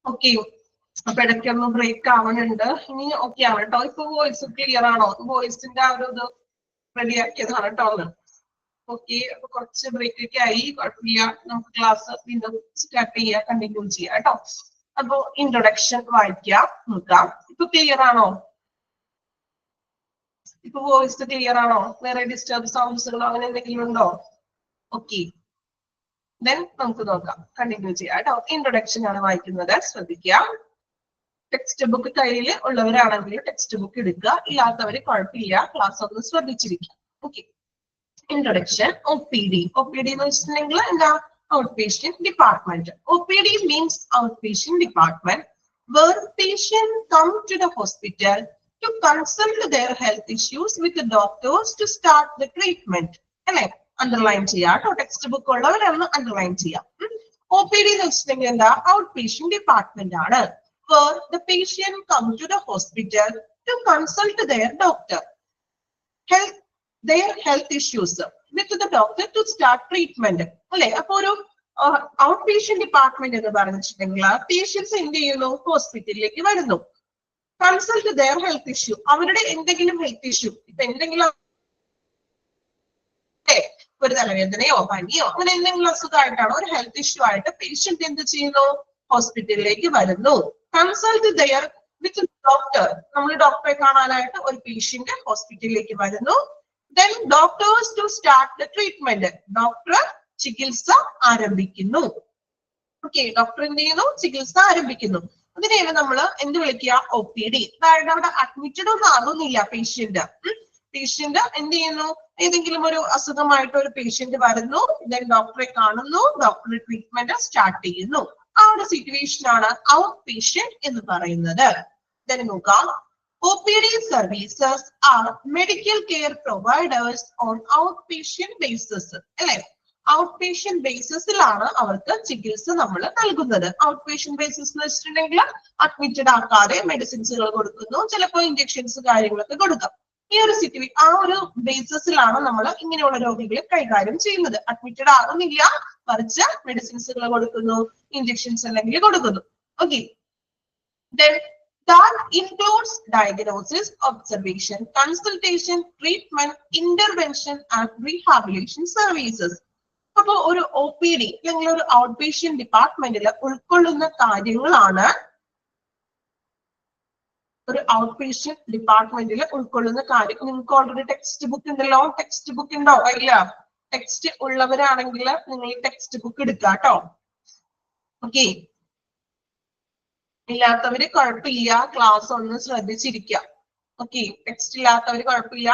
ഓക്കെ, അപ്പൊ ഇടയ്ക്കൊന്ന് ബ്രേക്ക് ആവണുണ്ട്. ഇനി ഓക്കെ ആണ് കേട്ടോ. ഇപ്പൊ വോയിസ് ക്ലിയർ ആണോ? വോയിസിന്റെ ആ ഒരു ഇത് റെഡിയാക്കിയതാണ് കേട്ടോ. ഓക്കെ, അപ്പൊ കുറച്ച് ബ്രേക്ക് ഒക്കെ ആയി, കുഴപ്പമില്ല. നമുക്ക് ക്ലാസ് വീണ്ടും സ്റ്റാർട്ട് ചെയ്യാം, കണ്ടിന്യൂ ചെയ്യാം കേട്ടോ. അപ്പൊ ഇൻട്രൊഡക്ഷൻ വായിക്കാം, നോക്കാം. ഇപ്പൊ ക്ലിയർ ആണോ? ഇപ്പൊ വോയിസ് ക്ലിയർ ആണോ? വേറെ ഡിസ്റ്റർബ് സൗണ്ട്സുകളോ അങ്ങനെ എന്തെങ്കിലും ഉണ്ടോ? ഓക്കെ, ദെൻ നമുക്ക് നോക്കാം, കണ്ടിന്യൂ ചെയ്യാം കേട്ടോ. ഇൻട്രൊഡക്ഷൻ ആണ് വായിക്കുന്നത്, ശ്രദ്ധിക്കാം. ടെക്സ്റ്റ് ബുക്ക് കയ്യിൽ ഉള്ളവരാണെങ്കിൽ ടെക്സ്റ്റ് ബുക്ക് എടുക്കുക, ഇല്ലാത്തവര് കുഴപ്പമില്ല, ക്ലാസ് ഒന്ന് ശ്രദ്ധിച്ചിരിക്കുക. Okay, introduction. OPD. OPD എന്ന് വെച്ചിട്ടുണ്ടെങ്കിൽ എന്താ? Out patient department. OPD means out patient department where patient come to the hospital to consult their health issues with the doctors to start the treatment. അല്ലെ? Underline ചെയ്യാം കേട്ടോ. Text book ഉള്ളവരൊന്ന് underline ചെയ്യാം. OPD എന്ന് വെച്ചിട്ടുണ്ടെങ്കിൽ എന്താ? Out patient department ആണ്. where the patient come to the hospital to consult their doctor their health issues with the doctor to start treatment. അല്ലെ? അപ്പൊ ഒരു ഔട്ട് പേഷ്യന്റ് ഡിപ്പാർട്ട്മെന്റ് എന്ന് പറഞ്ഞിട്ടുണ്ടെങ്കിൽ പേഷ്യൻസ് എന്ത് ചെയ്യുന്നു? ഹോസ്പിറ്റലിലേക്ക് വരുന്നു. കൺസൾട്ട് ദെയർ ഹെൽത്ത് ഇഷ്യൂ, അവരുടെ എന്തെങ്കിലും ഹെൽത്ത് ഇഷ്യൂ, ഇപ്പൊ എന്തെങ്കിലും ഒരു തലവേദനയോ പനിയോ അങ്ങനെ എന്തെങ്കിലും അസുഖമായിട്ടാണോ, ഒരു ഹെൽത്ത് ഇഷ്യൂ ആയിട്ട് പേഷ്യന്റ് എന്ത് ചെയ്യുന്നു? ഹോസ്പിറ്റലിലേക്ക് വരുന്നു. കൺസൾട്ട് ദെയർ വിത്ത് ഡോക്ടർ, നമ്മൾ ഡോക്ടറെ കാണാനായിട്ട് ഒരു പേഷ്യന്റ് ഹോസ്പിറ്റലിലേക്ക് വരുന്നു. Then doctors to start the treatment. Doctor ചികിത്സ ആരംഭിക്കുന്നു. ഓക്കെ, ഡോക്ടർ എന്ത് ചെയ്യുന്നു? ചികിത്സ ആരംഭിക്കുന്നു. അതിനെയാണ് നമ്മൾ എന്ത് വിളിക്കുക? OPD. അതായത് അവിടെ അഡ്മിറ്റഡ് ഒന്നും ആകുന്നില്ല പേഷ്യന്റ്. പേഷ്യന്റ് എന്ത് ചെയ്യുന്നു? ഏതെങ്കിലും ഒരു അസുഖമായിട്ട് ഒരു പേഷ്യന്റ് വരുന്നു, then ഡോക്ടറെ കാണുന്നു, ഡോക്ടർ ട്രീറ്റ്മെന്റ് സ്റ്റാർട്ട് ചെയ്യുന്നു. ആ ഒരു സിറ്റുവേഷൻ ആണ് ഔട്ട് പേഷ്യന്റ് എന്ന് പറയുന്നത്. then നോക്കാം. OPD services are medical care providers on outpatient basis. അല്ലെ? ഔട്ട്പേഷ്യന്റ് ബേസിസിലാണ് അവർക്ക് ചികിത്സ നമ്മൾ നൽകുന്നത്. ഔട്ട്പേഷ്യന്റ് ബേസിസ് എന്ന് വെച്ചിട്ടുണ്ടെങ്കിൽ അഡ്മിറ്റഡ് ആക്കാതെ മെഡിസിൻസുകൾ കൊടുക്കുന്നു, ചിലപ്പോൾ ഇഞ്ചക്ഷൻസ് കാര്യങ്ങളൊക്കെ കൊടുക്കാം. ഈ ഒരു സിറ്റുവേഷൻ, ആ ഒരു ബേസിസിലാണ് നമ്മൾ ഇങ്ങനെയുള്ള രോഗികളെ കൈകാര്യം ചെയ്യുന്നത്. അഡ്മിറ്റഡ് ആകുന്നില്ല, മറിച്ച് മെഡിസിൻസുകൾ കൊടുക്കുന്നു, ഇഞ്ചക്ഷൻസ് അല്ലെങ്കിൽ കൊടുക്കുന്നു. Okay, that includes diagnosis, observation, consultation, treatment, intervention and rehabilitation services. അപ്പോൾ ഒരു OPD അല്ലെങ്കിൽ ഒരു ഔട്ട് പേഷ്യന്റ് ഡിപ്പാർട്ട്മെന്റിൽ ഉൾക്കൊള്ളുന്ന കാര്യങ്ങളാണ്, ഒരു ഔട്ട് പേഷ്യന്റ് ഡിപ്പാർട്ട്മെന്റിൽ ഉൾക്കൊള്ളുന്ന കാര്യം. നിങ്ങൾക്ക് ഓൾറെഡി ടെക്സ്റ്റ് ബുക്ക് ഉണ്ടല്ലോ, ടെക്സ്റ്റ് ബുക്ക് ഉണ്ടോ? ഇല്ല, ടെക്സ്റ്റ് ഉള്ളവരാണെങ്കിൽ നിങ്ങൾ ടെക്സ്റ്റ് ബുക്ക് എടുക്കുക കേട്ടോ. ഓക്കെ, ഇല്ലാത്തവര് കുഴപ്പമില്ല, ക്ലാസ് ഒന്ന് ശ്രദ്ധിച്ചിരിക്കുക. ഓക്കെ, ടെക്സ്റ്റ് ഇല്ലാത്തവര് കുഴപ്പമില്ല,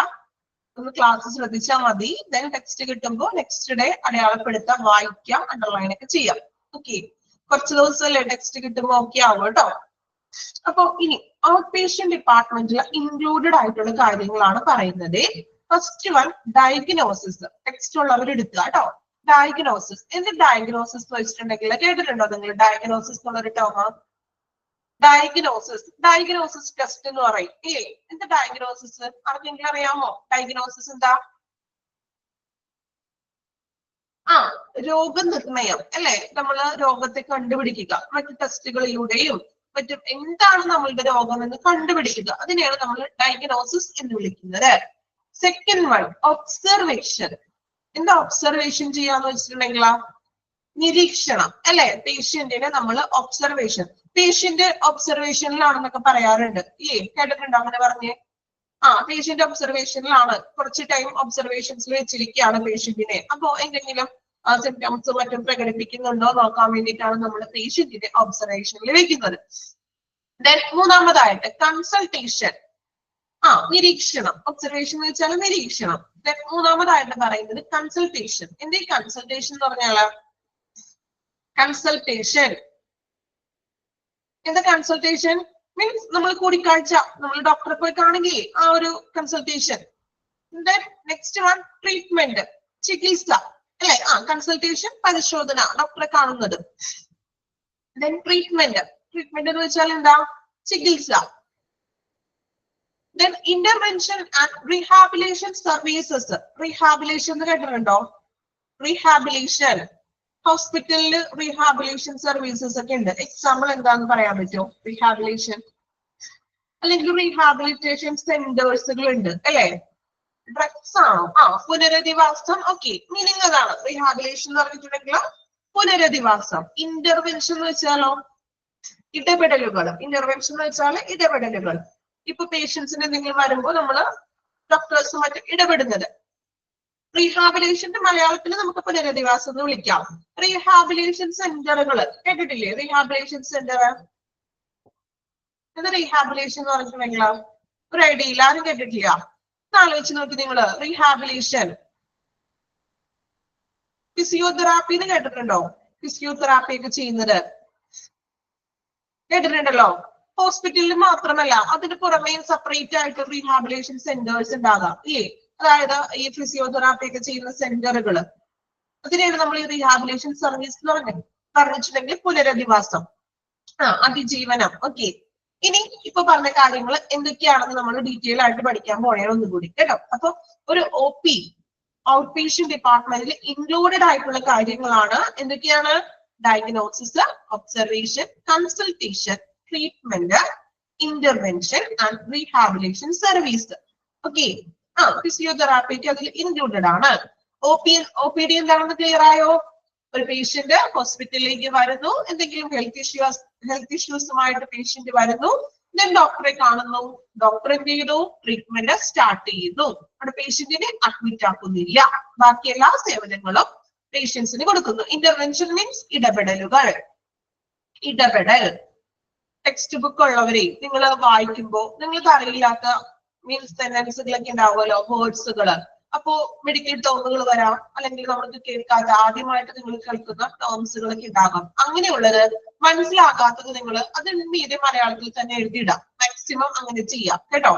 ഒന്ന് ക്ലാസ് ശ്രദ്ധിച്ചാൽ മതി. ദെൻ ടെക്സ്റ്റ് കിട്ടുമ്പോൾ നെക്സ്റ്റ് ഡേ അടയാളപ്പെടുത്താം, വായിക്കാം, അണ്ടർലൈൻ ഒക്കെ ചെയ്യാം. ഓക്കെ, കുറച്ച് ദിവസമല്ലേ ടെക്സ്റ്റ് കിട്ടുമ്പോൾ ഓക്കെ ആവും കേട്ടോ. അപ്പൊ ഇനി ഔട്ട് പേഷ്യന്റ് ഡിപ്പാർട്ട്മെന്റിൽ ഇൻക്ലൂഡഡ് ആയിട്ടുള്ള കാര്യങ്ങളാണ് പറയുന്നത്. First one, diagnosis. ടെക്സ്റ്റ് ഉള്ളവർ എടുക്കുക കേട്ടോ. ഡയഗ്നോസിസ്. എന്ത് ഡയഗ്നോസിസ് വെച്ചിട്ടുണ്ടെങ്കിൽ കേട്ടിട്ടുണ്ടോ നിങ്ങൾ? ഡയഗ്നോസിസ് എന്നുള്ളൊരു ടേം. ഡയഗ്നോസിസ് ടെസ്റ്റ് എന്ന് പറയും. ഇല്ലേ? എന്താ ഡയഗ്നോസിസ്? ആർക്കെങ്കിലും അറിയാമോ ഡയഗ്നോസിസ് എന്താ? രോഗനിർണയം അല്ലെ? നമ്മള് രോഗത്തെ കണ്ടുപിടിക്കുക, മറ്റു ടെസ്റ്റുകളിലൂടെയും മറ്റും എന്താണ് നമ്മളുടെ രോഗം എന്ന് കണ്ടുപിടിക്കുക. അതിനെയാണ് നമ്മൾ ഡയഗ്നോസിസ് എന്ന് വിളിക്കുന്നത്. Second one, observation. എന്താ ഒബ്സർവേഷൻ ചെയ്യാന്ന് വെച്ചിട്ടുണ്ടെങ്കിൽ നിരീക്ഷണം അല്ലെ? പേഷ്യന്റിനെ നമ്മൾ ഒബ്സർവേഷൻ, പേഷ്യന്റ് ഒബ്സർവേഷനിലാണെന്നൊക്കെ പറയാറുണ്ട്. ഇല്ലേ? കേട്ടിട്ടുണ്ടോ അങ്ങനെ പറഞ്ഞേ? പേഷ്യന്റ് ഒബ്സർവേഷനിലാണ്, കുറച്ച് ടൈം ഒബ്സർവേഷൻസിൽ വെച്ചിരിക്കുകയാണ് പേഷ്യന്റിനെ. അപ്പോ എന്തെങ്കിലും സിംറ്റംസ് മറ്റും പ്രകടിപ്പിക്കുന്നുണ്ടോ നോക്കാൻ വേണ്ടിയിട്ടാണ് നമ്മൾ പേഷ്യന്റിനെ ഒബ്സർവേഷനിൽ വെക്കുന്നത്. ദെൻ മൂന്നാമതായിട്ട് കൺസൾട്ടേഷൻ. നിരീക്ഷണം. ഒബ്സർവേഷൻ എന്ന് വെച്ചാൽ നിരീക്ഷണം. ദെൻ മൂന്നാമതായിട്ട് പറയുന്നത് കൺസൾട്ടേഷൻ. എന്താ ഈ കൺസൾട്ടേഷൻ എന്ന് പറഞ്ഞാല്? കൺസൾട്ടേഷൻ എന്താ? കൺസൾട്ടേഷൻ മീൻസ് നമ്മൾ കൂടിക്കാഴ്ച, നമ്മൾ ഡോക്ടറെ പോയി കാണുകയെ, ആ ഒരു കൺസൾട്ടേഷൻ. നെക്സ്റ്റ് വൺ, ട്രീറ്റ്മെന്റ്, ചികിത്സ അല്ലെ? കൺസൾട്ടേഷൻ പരിശോധന, ഡോക്ടറെ കാണുന്നത്. Then treatment. ട്രീറ്റ്മെന്റ് എന്ന് വെച്ചാൽ എന്താ? ചികിത്സ. Then intervention and rehabilitation services. Rehabilitation എന്ന് കേട്ടിട്ടുണ്ടോ? റീഹാബിലേഷൻ ഹോസ്പിറ്റലിൽ റീഹാബിലേഷൻ സർവീസസ് ഒക്കെ ഉണ്ട്. എക്സാമ്പിൾ എന്താന്ന് പറയാൻ പറ്റുമോ? റീഹാബിലേഷൻ അല്ലെങ്കിൽ റീഹാബിലിറ്റേഷൻ സെന്റേഴ്സുകൾ ഉണ്ട് അല്ലെ? ഡ്രഗ്സ് ആണോ? പുനരധിവാസം. ഓക്കെ, മീനിങ് അതാണ്. റീഹാബിലേഷൻ എന്ന് പറഞ്ഞിട്ടുണ്ടെങ്കിൽ പുനരധിവാസം. ഇന്റർവെൻഷൻ എന്ന് വെച്ചാലോ ഇടപെടലുകൾ. ഇന്റർവെൻഷൻ എന്ന് വെച്ചാൽ ഇടപെടലുകൾ. ഇപ്പൊ പേഷ്യൻസിന് എന്തെങ്കിലും വരുമ്പോൾ നമ്മള് ഡോക്ടേഴ്സും മറ്റും ഇടപെടുന്നത്. റീഹാബിലേഷന്റെ മലയാളത്തിൽ നമുക്ക് പുനരധിവാസം എന്ന് വിളിക്കാം. റീഹാബിലേഷൻ സെന്ററുകൾ കേട്ടിട്ടില്ലേ? റീഹാബിലേഷൻ സെന്റർ എന്താ റീഹാബിലേഷൻ എന്ന് പറഞ്ഞിട്ടുണ്ടെങ്കിൽ ഒരു ഐഡിയ ഇല്ല, ആരും കേട്ടിട്ടില്ല. ആലോചിച്ച് നോക്കി നിങ്ങള്. റീഹാബിലേഷൻ ഫിസിയോതെറാപ്പി എന്ന് കേട്ടിട്ടുണ്ടോ? ഫിസിയോതെറാപ്പി ഒക്കെ ചെയ്യുന്നത് കേട്ടിട്ടുണ്ടല്ലോ. ഹോസ്പിറ്റലിൽ മാത്രമല്ല, അതിന് പുറമേ സെപ്പറേറ്റ് ആയിട്ട് റീഹാബിലേഷൻ സെന്റേഴ്സ് ഉണ്ടാകാം ഇല്ലേ? അതായത് ഈ ഫിസിയോതെറാപ്പി ഒക്കെ ചെയ്യുന്ന സെന്ററുകൾ, അതിനെയാണ് നമ്മൾ ഈ റീഹാബിലേഷൻ സർവീസ് എന്ന് പറഞ്ഞിട്ടുണ്ടെങ്കിൽ പുനരധിവാസം, അതിജീവനം. ഓക്കെ, ഇനി ഇപ്പൊ പറഞ്ഞ കാര്യങ്ങൾ എന്തൊക്കെയാണെന്ന് നമ്മൾ ഡീറ്റെയിൽ ആയിട്ട് പഠിക്കാൻ പോണേ ഒന്നുകൂടി കേട്ടോ. അപ്പൊ ഒരു OP ഔട്ട് പേഷ്യന്റ് ഡിപ്പാർട്ട്മെന്റിൽ ഇൻക്ലൂഡഡ് ആയിട്ടുള്ള കാര്യങ്ങളാണ് എന്തൊക്കെയാണ്? Diagnosis, observation, consultation, treatment, intervention and rehabilitation service. Okay, ഫിസിയോതെറാപ്പിക്ക് അതിൽ ഇൻക്ലൂഡഡ് ആണ്. OPD എന്താണെന്ന് ക്ലിയർ ആയോ? ഒരു പേഷ്യന്റ് ഹോസ്പിറ്റലിലേക്ക് വരുന്നു, എന്തെങ്കിലും ഹെൽത്ത് ഇഷ്യൂസുമായിട്ട് പേഷ്യന്റ് വരുന്നു, ദെൻ ഡോക്ടറെ കാണുന്നു, ഡോക്ടർ എന്ത് ചെയ്തു? ട്രീറ്റ്മെന്റ് സ്റ്റാർട്ട് ചെയ്യുന്നു. അവിടെ പേഷ്യന്റിനെ അഡ്മിറ്റ് ആക്കുന്നില്ല, ബാക്കി എല്ലാ സേവനങ്ങളും പേഷ്യൻസിന് കൊടുക്കുന്നു. ഇന്റർവെൻഷൻ മീൻസ് ഇടപെടലുകൾ. ഇടപെടൽ ടെക്സ്റ്റ് ബുക്ക് ഉള്ളവരെ നിങ്ങൾ വായിക്കുമ്പോൾ നിങ്ങൾക്ക് അറിയില്ലാത്ത മീൻസ് സെന്റൻസുകളൊക്കെ ഉണ്ടാവുമല്ലോ, വേർഡ്സുകൾ. അപ്പോ മെഡിക്കൽ ടേമുകൾ വരാം, അല്ലെങ്കിൽ നമുക്ക് കേൾക്കാത്ത ആദ്യമായിട്ട് നിങ്ങൾ കേൾക്കുന്ന ടേംസുകളൊക്കെ ഉണ്ടാകാം. അങ്ങനെയുള്ളത് മനസ്സിലാക്കാത്തത് നിങ്ങൾ അതിന് മീതെ മലയാളത്തിൽ തന്നെ എഴുതിയിടാം. മാക്സിമം അങ്ങനെ ചെയ്യാം കേട്ടോ.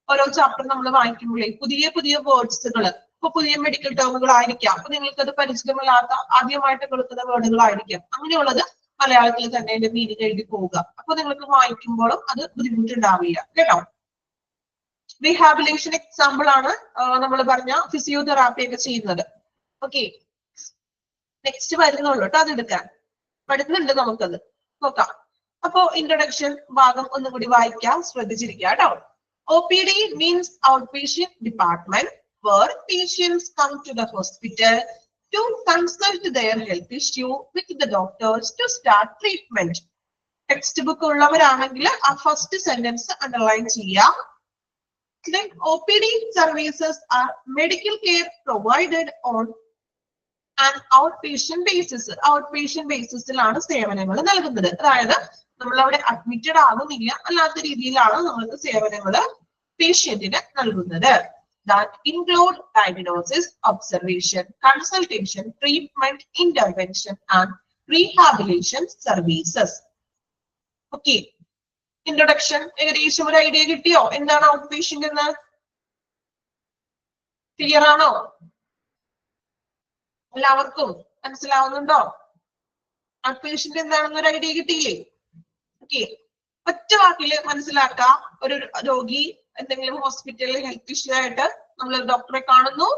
ഓരോ ചാപ്റ്റർ നമ്മൾ വായിക്കുമ്പോഴേ പുതിയ പുതിയ വേർഡ്സുകൾ, ഇപ്പൊ പുതിയ മെഡിക്കൽ ടേമുകളായിരിക്കാം, അപ്പൊ നിങ്ങൾക്ക് അത് പരിചിതമല്ലാത്ത ആദ്യമായിട്ട് കേൾക്കുന്ന വേർഡുകളായിരിക്കാം. അങ്ങനെയുള്ളത് മലയാളത്തിൽ തന്നെ അതിന്റെ മീനിങ് എഴുതി പോവുക. അപ്പൊ നിങ്ങൾക്ക് വായിക്കുമ്പോഴും അത് ബുദ്ധിമുട്ടുണ്ടാവില്ല കേട്ടോ. റീഹാബിലേഷൻ എക്സാമ്പിൾ ആണ് നമ്മൾ പറഞ്ഞ ഫിസിയോതെറാപ്പി ഒക്കെ ചെയ്യുന്നത്. ഓക്കെ, നെക്സ്റ്റ് വരുന്നുള്ളൂ കേട്ടോ അതെടുക്കാൻ. പഠിക്കുന്നുണ്ട്, നമുക്കത് നോക്കാം. അപ്പോ ഇൻട്രൊഡക്ഷൻ ഭാഗം ഒന്നുകൂടി വായിക്കാം, ശ്രദ്ധിച്ചിരിക്കുക കേട്ടോ. OPD means outpatient department where patients come to the hospital to consult their health issue with the doctors to start treatment. Text book ഉള്ളവരാണെങ്കിൽ ആ ഫസ്റ്റ് സെന്റൻസ് അണ്ടർലൈൻ ചെയ്യാം. Then OPD services are medical care provided on an outpatient basis. Outpatient basisലാണ് സേവനങ്ങൾ നൽകുന്നത്. അതായത് നമ്മൾ അവിടെ admitted ആകുന്നില്ല, അല്ലാത്ത രീതിയിലാണ് നമ്മൾക്ക് സേവനങ്ങൾ പേഷ്യന്റിന് നൽകുന്നത്. That include diagnosis, observation, consultation, treatment, intervention and rehabilitation services. Okay. Introduction ഏകദേശം ഒരു ഐഡിയ കിട്ടിയോ? എന്താണ് ഔട്ട് പേഷ്യന്റ് എന്ന്? ക്ലിയർ ആണോ? എല്ലാവർക്കും മനസ്സിലാവുന്നുണ്ടോ? ഔട്ട് പേഷ്യന്റ് എന്താണെന്ന് ഒരു ഐഡിയ കിട്ടിയില്ലേ? ഓക്കെ, ഒറ്റ വാക്കില് മനസ്സിലാക്കാം. ഒരു രോഗി എന്തെങ്കിലും ഹോസ്പിറ്റലിൽ ഹെൽത്ത് ഇഷ്യൂ ആയിട്ട് നമ്മൾ ഡോക്ടറെ കാണുന്നു,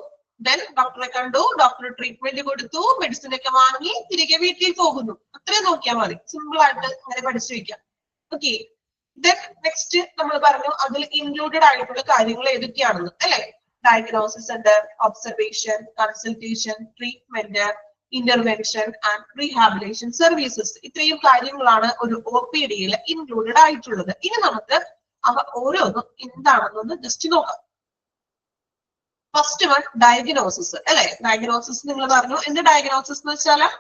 ദെൻ ഡോക്ടറെ കണ്ടു, ഡോക്ടർ ട്രീറ്റ്മെന്റ് കൊടുത്തു, മെഡിസിൻ ഒക്കെ വാങ്ങി തിരികെ വീട്ടിൽ പോകുന്നു. അത്രയും നോക്കിയാൽ മതി. സിമ്പിൾ ആയിട്ട് അങ്ങനെ പഠിച്ചു വെക്കാം. ഓക്കെ, ദെൻ നെക്സ്റ്റ് നമ്മൾ പറഞ്ഞു അതിൽ ഇൻക്ലൂഡഡ് ആയിട്ടുള്ള കാര്യങ്ങൾ ഏതൊക്കെയാണെന്ന് അല്ലെ? ഡയഗ്നോസിസ് ഉണ്ട്, observation, consultation, treatment, intervention and rehabilitation services. ഇത്രയും കാര്യങ്ങളാണ് ഒരു OPDയിൽ ഇൻക്ലൂഡഡ് ആയിട്ടുള്ളത്. ഇനി നമുക്ക് അവ ഓരോന്നും എന്താണെന്നൊന്ന് ജസ്റ്റ് നോക്കാം. ഫസ്റ്റ് വൺ ഡയഗ്നോസിസ് അല്ലെ? ഡയഗ്നോസിസ് നിങ്ങൾ പറഞ്ഞു. എന്ത് ഡയഗ്നോസിസ് എന്ന് വെച്ചാല്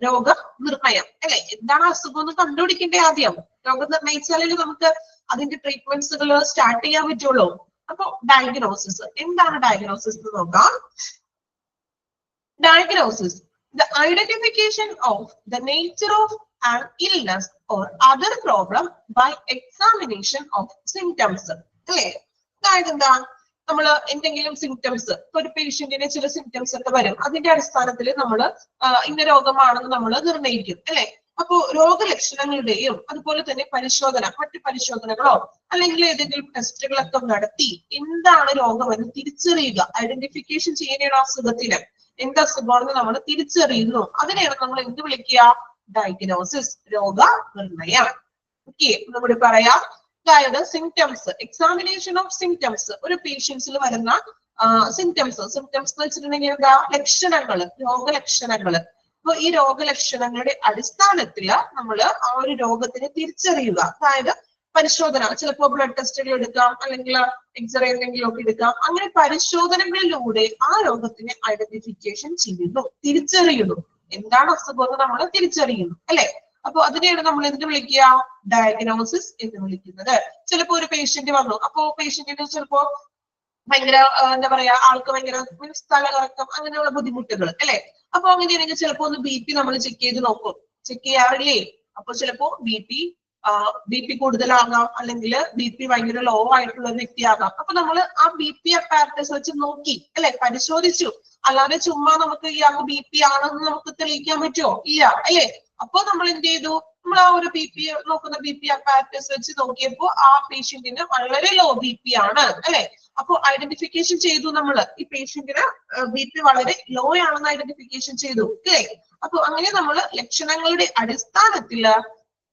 രോഗനിർണയം അല്ലെ? എന്താണ് അസുഖം എന്ന് കണ്ടുപിടിക്കേണ്ടേ ആദ്യം. രോഗം നിർണയിച്ചാലേ നമുക്ക് അതിന്റെ ട്രീറ്റ്മെന്റ്സുകൾ സ്റ്റാർട്ട് ചെയ്യാൻ പറ്റുള്ളൂ. അപ്പൊ ഡയഗ്നോസിസ് എന്താണ്? ഡയഗ്നോസിസ് എന്ന് നോക്കാം. Diagnosis the identification of the nature of an illness or other problem by examination of symptoms. അല്ലേ? അതായത് എന്താ? നമ്മൾ എന്തെങ്കിലും സിംറ്റംസ്, ഒരു പേഷ്യന്റിന് ചില സിംറ്റംസ് ഒക്കെ വരും, അതിന്റെ അടിസ്ഥാനത്തിൽ നമ്മൾ ഇന്ന രോഗമാണെന്ന് നമ്മൾ നിർണ്ണയിക്കും അല്ലെ? അപ്പോ രോഗലക്ഷണങ്ങളുടെയും അതുപോലെ തന്നെ പരിശോധന, മറ്റു പരിശോധനകളോ അല്ലെങ്കിൽ ഏതെങ്കിലും ടെസ്റ്റുകളൊക്കെ നടത്തി എന്താണ് രോഗമെന്ന് തിരിച്ചറിയുക, ഐഡന്റിഫിക്കേഷൻ ചെയ്യാനാണ് അസുഖത്തിന്. എന്ത് അസുഖമാണെന്ന് നമ്മൾ തിരിച്ചറിയുന്നു. അതിനെയാണ് നമ്മൾ എന്ത് വിളിക്കുക? ഡയഗ്നോസിസ്, രോഗനിർണയം. ഓക്കെ, നമ്മുടെ പറയാം. അതായത് സിംറ്റംസ്, എക്സാമിനേഷൻ ഓഫ് സിംറ്റംസ്, ഒരു പേഷ്യൻസിൽ വരുന്ന സിംറ്റംസ് എന്ന് വെച്ചിട്ടുണ്ടെങ്കിൽ എന്താ? ലക്ഷണങ്ങള്, രോഗലക്ഷണങ്ങള്. അപ്പൊ ഈ രോഗലക്ഷണങ്ങളുടെ അടിസ്ഥാനത്തിൽ നമ്മൾ ആ ഒരു രോഗത്തിനെ തിരിച്ചറിയുക. അതായത് പരിശോധന, ചിലപ്പോൾ ബ്ലഡ് ടെസ്റ്റുകൾ എടുക്കാം, അല്ലെങ്കിൽ എക്സ്റേ എന്തെങ്കിലും ഒക്കെ എടുക്കാം. അങ്ങനെ പരിശോധനകളിലൂടെ ആ രോഗത്തിനെ ഐഡന്റിഫിക്കേഷൻ ചെയ്യുന്നു, തിരിച്ചറിയുന്നു. എന്താണ് അസുഖം എന്ന് നമ്മൾ തിരിച്ചറിയുന്നു, അല്ലെ? അപ്പൊ അതിനെയാണ് നമ്മൾ എന്ത് വിളിക്കുക? ഡയഗ്നോസിസ് എന്ന് വിളിക്കുന്നത്. ചിലപ്പോ ഒരു പേഷ്യന്റ് വന്നു, അപ്പോ പേഷ്യന്റിന് ചിലപ്പോ ഭയങ്കര എന്താ പറയാ, ആൾക്ക് ഭയങ്കര മീൻസ് തലകറക്കം, അങ്ങനെയുള്ള ബുദ്ധിമുട്ടുകൾ, അല്ലെ? അപ്പൊ അങ്ങനെയാണെങ്കിൽ ചിലപ്പോ ഒന്ന് BP നമ്മൾ ചെക്ക് ചെയ്ത് നോക്കും. ചെക്ക് ചെയ്യാറില്ലേ? അപ്പൊ ചിലപ്പോ BP കൂടുതലാകാം, അല്ലെങ്കിൽ BP ഭയങ്കര ലോ ആയിട്ടുള്ള ഒരു വ്യക്തിയാകാം. അപ്പൊ നമ്മൾ ആ BP അപ്പാരറ്റസ് വെച്ച് നോക്കി, അല്ലെ, പരിശോധിച്ചു. അല്ലാതെ ചുമ്മാ നമുക്ക് ഇയാൾക്ക് BP ആണെന്ന് നമുക്ക് തെളിയിക്കാൻ പറ്റുമോ? ഇല്ല, അല്ലെ? അപ്പൊ നമ്മൾ എന്ത് ചെയ്തു? നമ്മൾ ആ ഒരു നോക്കുന്ന BP അപ്പാരറ്റസ് വെച്ച് നോക്കിയപ്പോ ആ പേഷ്യന്റിന് വളരെ ലോ BP ആണ്, അല്ലെ? അപ്പൊ ഐഡന്റിഫിക്കേഷൻ ചെയ്തു നമ്മൾ. ഈ പേഷ്യന്റിന് BP വളരെ ലോ ആണെന്ന് ഐഡന്റിഫിക്കേഷൻ ചെയ്തു, അല്ലെ? അപ്പൊ അങ്ങനെ നമ്മൾ ലക്ഷണങ്ങളുടെ അടിസ്ഥാനത്തിൽ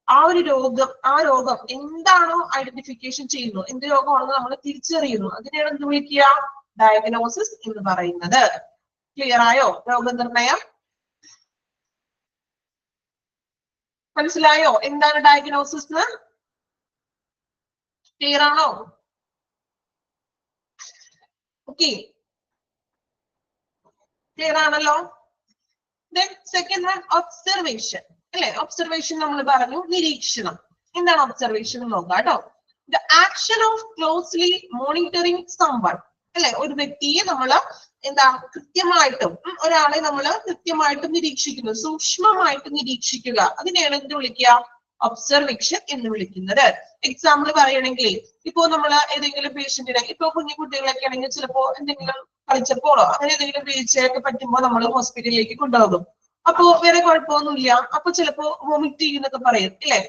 ആ ഒരു രോഗം എന്താണോ ഐഡന്റിഫിക്കേഷൻ ചെയ്യുന്നു, എന്ത് രോഗമാണെന്ന് നമ്മൾ തിരിച്ചറിയുന്നു. അതിനെയാണ് എന്ത് വിളിക്കുക? ഡയഗ്നോസിസ് എന്ന് പറയുന്നത്. ക്ലിയർ ആയോ? രോഗനിർണയം മനസ്സിലായോ? എന്താണ് ഡയഗ്നോസിസ്? ക്ലിയർ ആണോ? ഓക്കെ, ക്ലിയർ ആണല്ലോ. Then second one, observation, അല്ലെ? ഒബ്സർവേഷൻ നമ്മൾ പറഞ്ഞു, നിരീക്ഷണം. എന്താണ് ഒബ്സർവേഷൻ എന്ന് നോക്കാം കേട്ടോ. The action of closely monitoring someone, അല്ലെ? ഒരു വ്യക്തിയെ നമ്മൾ എന്താ കൃത്യമായിട്ടും, ഒരാളെ നമ്മൾ കൃത്യമായിട്ടും നിരീക്ഷിക്കുന്നു, സൂക്ഷ്മമായിട്ട് നിരീക്ഷിക്കുക. അതിനെയാണ് എന്ത് വിളിക്കുക? ഒബ്സർവേഷൻ എന്ന് വിളിക്കുന്നത്. എക്സാമ്പിൾ പറയണമെങ്കിൽ, ഇപ്പോ നമ്മൾ ഏതെങ്കിലും പേഷ്യന്റിനെ, ഇപ്പൊ കുഞ്ഞു കുട്ടികളൊക്കെ ആണെങ്കിൽ ചിലപ്പോ എന്തെങ്കിലും കളിച്ചപ്പോഴോ അങ്ങനെ എന്തെങ്കിലും വീഴ്ചയൊക്കെ പറ്റുമ്പോൾ നമ്മൾ ഹോസ്പിറ്റലിലേക്ക് കൊണ്ടുപോകും. അപ്പോ വേറെ കുഴപ്പമൊന്നുമില്ല. അപ്പൊ ചിലപ്പോ വോമിറ്റ് ചെയ്യുന്നൊക്കെ പറയും, അല്ലെ?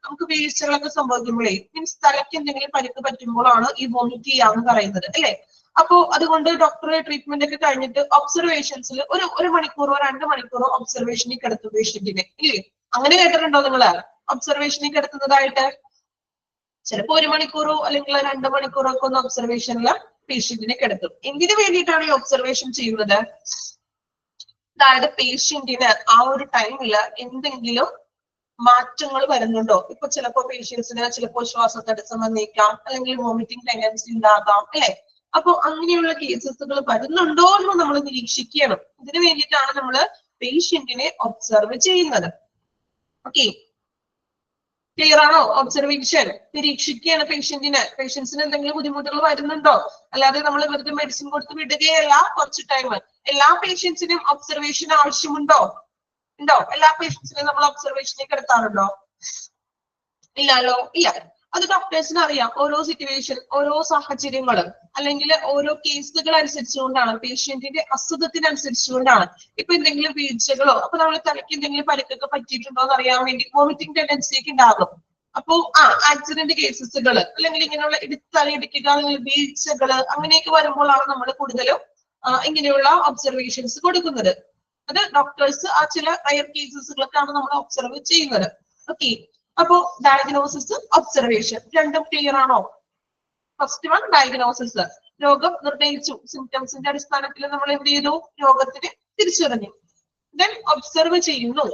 നമുക്ക് വീഴ്ചകളൊക്കെ സംഭവിക്കുമ്പോഴേ, മീൻസ് തലയ്ക്ക് എന്തെങ്കിലും പരിക്ക് പറ്റുമ്പോഴാണ് ഈ വോമിറ്റ് ചെയ്യാന്ന് പറയുന്നത്, അല്ലെ? അപ്പോ അതുകൊണ്ട് ഡോക്ടറെ ട്രീറ്റ്മെന്റ് ഒക്കെ കഴിഞ്ഞിട്ട് ഒബ്സർവേഷൻസിൽ ഒരു മണിക്കൂറോ 2 മണിക്കൂറോ ഒബ്സർവേഷനിൽ കിടത്തും പേഷ്യന്റിനെ, ഇല്ലേ? അങ്ങനെ കേട്ടിട്ടുണ്ടോ നിങ്ങള്? ഒബ്സർവേഷനിൽ കിടത്തുന്നതായിട്ട് ചിലപ്പോ 1 മണിക്കൂറോ അല്ലെങ്കിൽ 2 മണിക്കൂറോ ഒക്കെ ഒന്ന് ഒബ്സർവേഷനിൽ പേഷ്യന്റിനെ കിടത്തും. എന്തിനു വേണ്ടിയിട്ടാണ് ഈ ഒബ്സർവേഷൻ ചെയ്യുന്നത്? അതായത് പേഷ്യന്റിന് ആ ഒരു ടൈമില് എന്തെങ്കിലും മാറ്റങ്ങൾ വരുന്നുണ്ടോ? ഇപ്പൊ ചിലപ്പോ പേഷ്യൻസിന് ചിലപ്പോ ശ്വാസതടസ്സം വന്നേക്കാം, അല്ലെങ്കിൽ വോമിറ്റിംഗ് ടെൻഡൻസി ഉണ്ടാകാം, അല്ലെ? അപ്പൊ അങ്ങനെയുള്ള കേസസുകൾ വരുന്നുണ്ടോ എന്ന് നമ്മൾ നിരീക്ഷിക്കണം. ഇതിനു വേണ്ടിയിട്ടാണ് നമ്മൾ പേഷ്യന്റിനെ ഒബ്സർവ് ചെയ്യുന്നത്. ഓക്കെ, ക്ലിയർ ആണോ? ഒബ്സർവേഷൻ, നിരീക്ഷിക്കുകയാണ് പേഷ്യൻസിന് എന്തെങ്കിലും ബുദ്ധിമുട്ടുകൾ വരുന്നുണ്ടോ? അല്ലാതെ നമ്മൾ വെറുതെ മെഡിസിൻ കൊടുത്ത് വിടുകയല്ല. കുറച്ച് ടൈം എല്ലാ പേഷ്യൻസിനും ഒബ്സർവേഷൻ ആവശ്യമുണ്ടോ? ഉണ്ടോ? എല്ലാ പേഷ്യൻസിനെയും നമ്മൾ ഒബ്സർവേഷനിലേക്ക് എടുത്താറുണ്ടോ? ഇല്ലല്ലോ, ഇല്ല. അത് ഡോക്ടേഴ്സിന് അറിയാം. ഓരോ സിറ്റുവേഷൻ, ഓരോ സാഹചര്യങ്ങളും, അല്ലെങ്കിൽ ഓരോ കേസുകൾ അനുസരിച്ചുകൊണ്ടാണ്, പേഷ്യന്റിന്റെ അസുഖത്തിനനുസരിച്ചുകൊണ്ടാണ്. ഇപ്പൊ എന്തെങ്കിലും വീഴ്ചകളോ, അപ്പൊ നമ്മൾ തലയ്ക്ക് എന്തെങ്കിലും പരിക്കൊക്കെ പറ്റിയിട്ടുണ്ടോ എന്ന് അറിയാൻ വേണ്ടി വോമിറ്റിംഗ് ടെൻഡൻസി ഒക്കെ ഉണ്ടാകും. അപ്പോ ആക്സിഡന്റ് കേസസുകൾ, അല്ലെങ്കിൽ ഇങ്ങനെയുള്ള തലയിടിക്കുക, അല്ലെങ്കിൽ വീഴ്ചകള് അങ്ങനെയൊക്കെ വരുമ്പോഴാണ് നമ്മൾ കൂടുതലും ഇങ്ങനെയുള്ള ഒബ്സർവേഷൻസ് കൊടുക്കുന്നത്. അത് ഡോക്ടേഴ്സ് ആ ചില റയർ കേസസുകളൊക്കെയാണ് നമ്മൾ ഒബ്സർവ് ചെയ്യുന്നത്. ഓക്കെ, അപ്പോ ഡയഗ്നോസിസ്, ഒബ്സർവേഷൻ രണ്ടും ക്ലിയർ ആണോ? ഫസ്റ്റ് വൺ ഡയഗ്നോസിസ്, രോഗം നിർണയിച്ചു, സിംറ്റംസിന്റെ അടിസ്ഥാനത്തിൽ നമ്മൾ എന്ത് ചെയ്തു? രോഗത്തിനെ തിരിച്ചറിഞ്ഞു. ദെൻ ഒബ്സർവ് ചെയ്യുന്നു.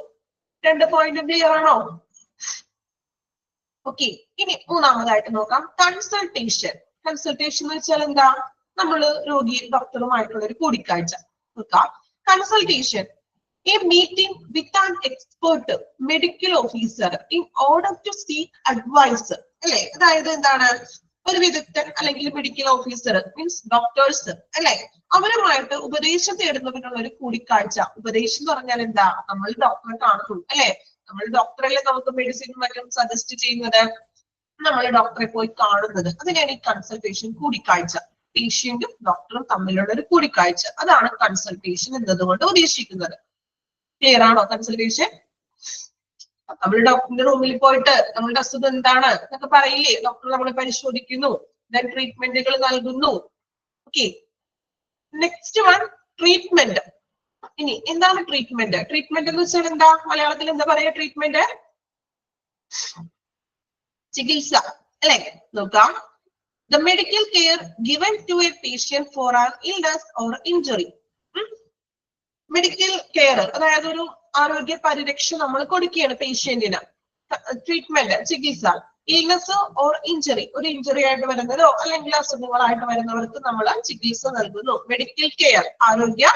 2 പോയിന്റ് ക്ലിയർ ആണോ? ഓക്കെ, ഇനി മൂന്നാമതായിട്ട് നോക്കാം, കൺസൾട്ടേഷൻ. കൺസൾട്ടേഷൻ എന്ന് വെച്ചാൽ എന്താ? നമ്മൾ രോഗി ഡോക്ടറുമായിട്ടുള്ള ഒരു കൂടിക്കാഴ്ച നോക്കാം. Consultation, a meeting with an expert medical officer in order to seek advice, അല്ലെ? അതായത് എന്താണ്? ഒരു വിദഗ്ധൻ അല്ലെങ്കിൽ മെഡിക്കൽ ഓഫീസർ, മീൻസ് ഡോക്ടേഴ്സ്, അല്ലെ? അവരുമായിട്ട് ഉപദേശം തേടുന്നതിനുള്ള ഒരു കൂടിക്കാഴ്ച. ഉപദേശം എന്ന് പറഞ്ഞാൽ എന്താ? നമ്മൾ ഡോക്ടറെ കാണുന്നു, അല്ലെ? നമ്മൾ ഡോക്ടറല്ലേ നമുക്ക് മെഡിസിൻ മറ്റും സജസ്റ്റ് ചെയ്യുന്നത്, നമ്മൾ ഡോക്ടറെ പോയി കാണുന്നത്. അതിനാണ് ഈ കൺസൾട്ടേഷൻ, കൂടിക്കാഴ്ച. പേഷ്യന്റും ഡോക്ടറും തമ്മിലുള്ള ഒരു കൂടിക്കാഴ്ച. അതാണ് കൺസൾട്ടേഷൻ എന്നതുകൊണ്ട് ഉദ്ദേശിക്കുന്നത്. ക്ലിയർ ആണോ? കൺസൾട്ടേഷൻ, നമ്മൾ ഡോക്ടറിന്റെ റൂമിൽ പോയിട്ട് നമ്മളുടെ അസുഖം എന്താണ് എന്നൊക്കെ പറയില്ലേ? ഡോക്ടർ നമ്മളെ പരിശോധിക്കുന്നു, ദെൻ ട്രീറ്റ്മെന്റുകൾ നൽകുന്നു. Okay, next one treatment. ഇനി എന്താണ് ട്രീറ്റ്മെന്റ്? ട്രീറ്റ്മെന്റ് എന്ന് വെച്ചാൽ എന്താ? മലയാളത്തിൽ എന്താ പറയാ ട്രീറ്റ്മെന്റ്? ചികിത്സ അല്ലെ? നോക്കാം. The medical care given to a patient for an illness or injury. Medical care അതായത് ഒരു ആരോഗ്യ പരിരക്ഷ നമ്മൾ കൊടുക്കുകയാണ് പേഷ്യന്റിന്. ട്രീറ്റ്മെന്റ് ചികിത്സ, ഇൽനെസ് ഓർ ഇഞ്ചറി, ഒരു ഇഞ്ചറി ആയിട്ട് വരുന്നതോ അല്ലെങ്കിൽ അസുഖങ്ങളായിട്ട് വരുന്നവർക്ക് നമ്മൾ ചികിത്സ നൽകുന്നു. മെഡിക്കൽ കെയർ ആരോഗ്യ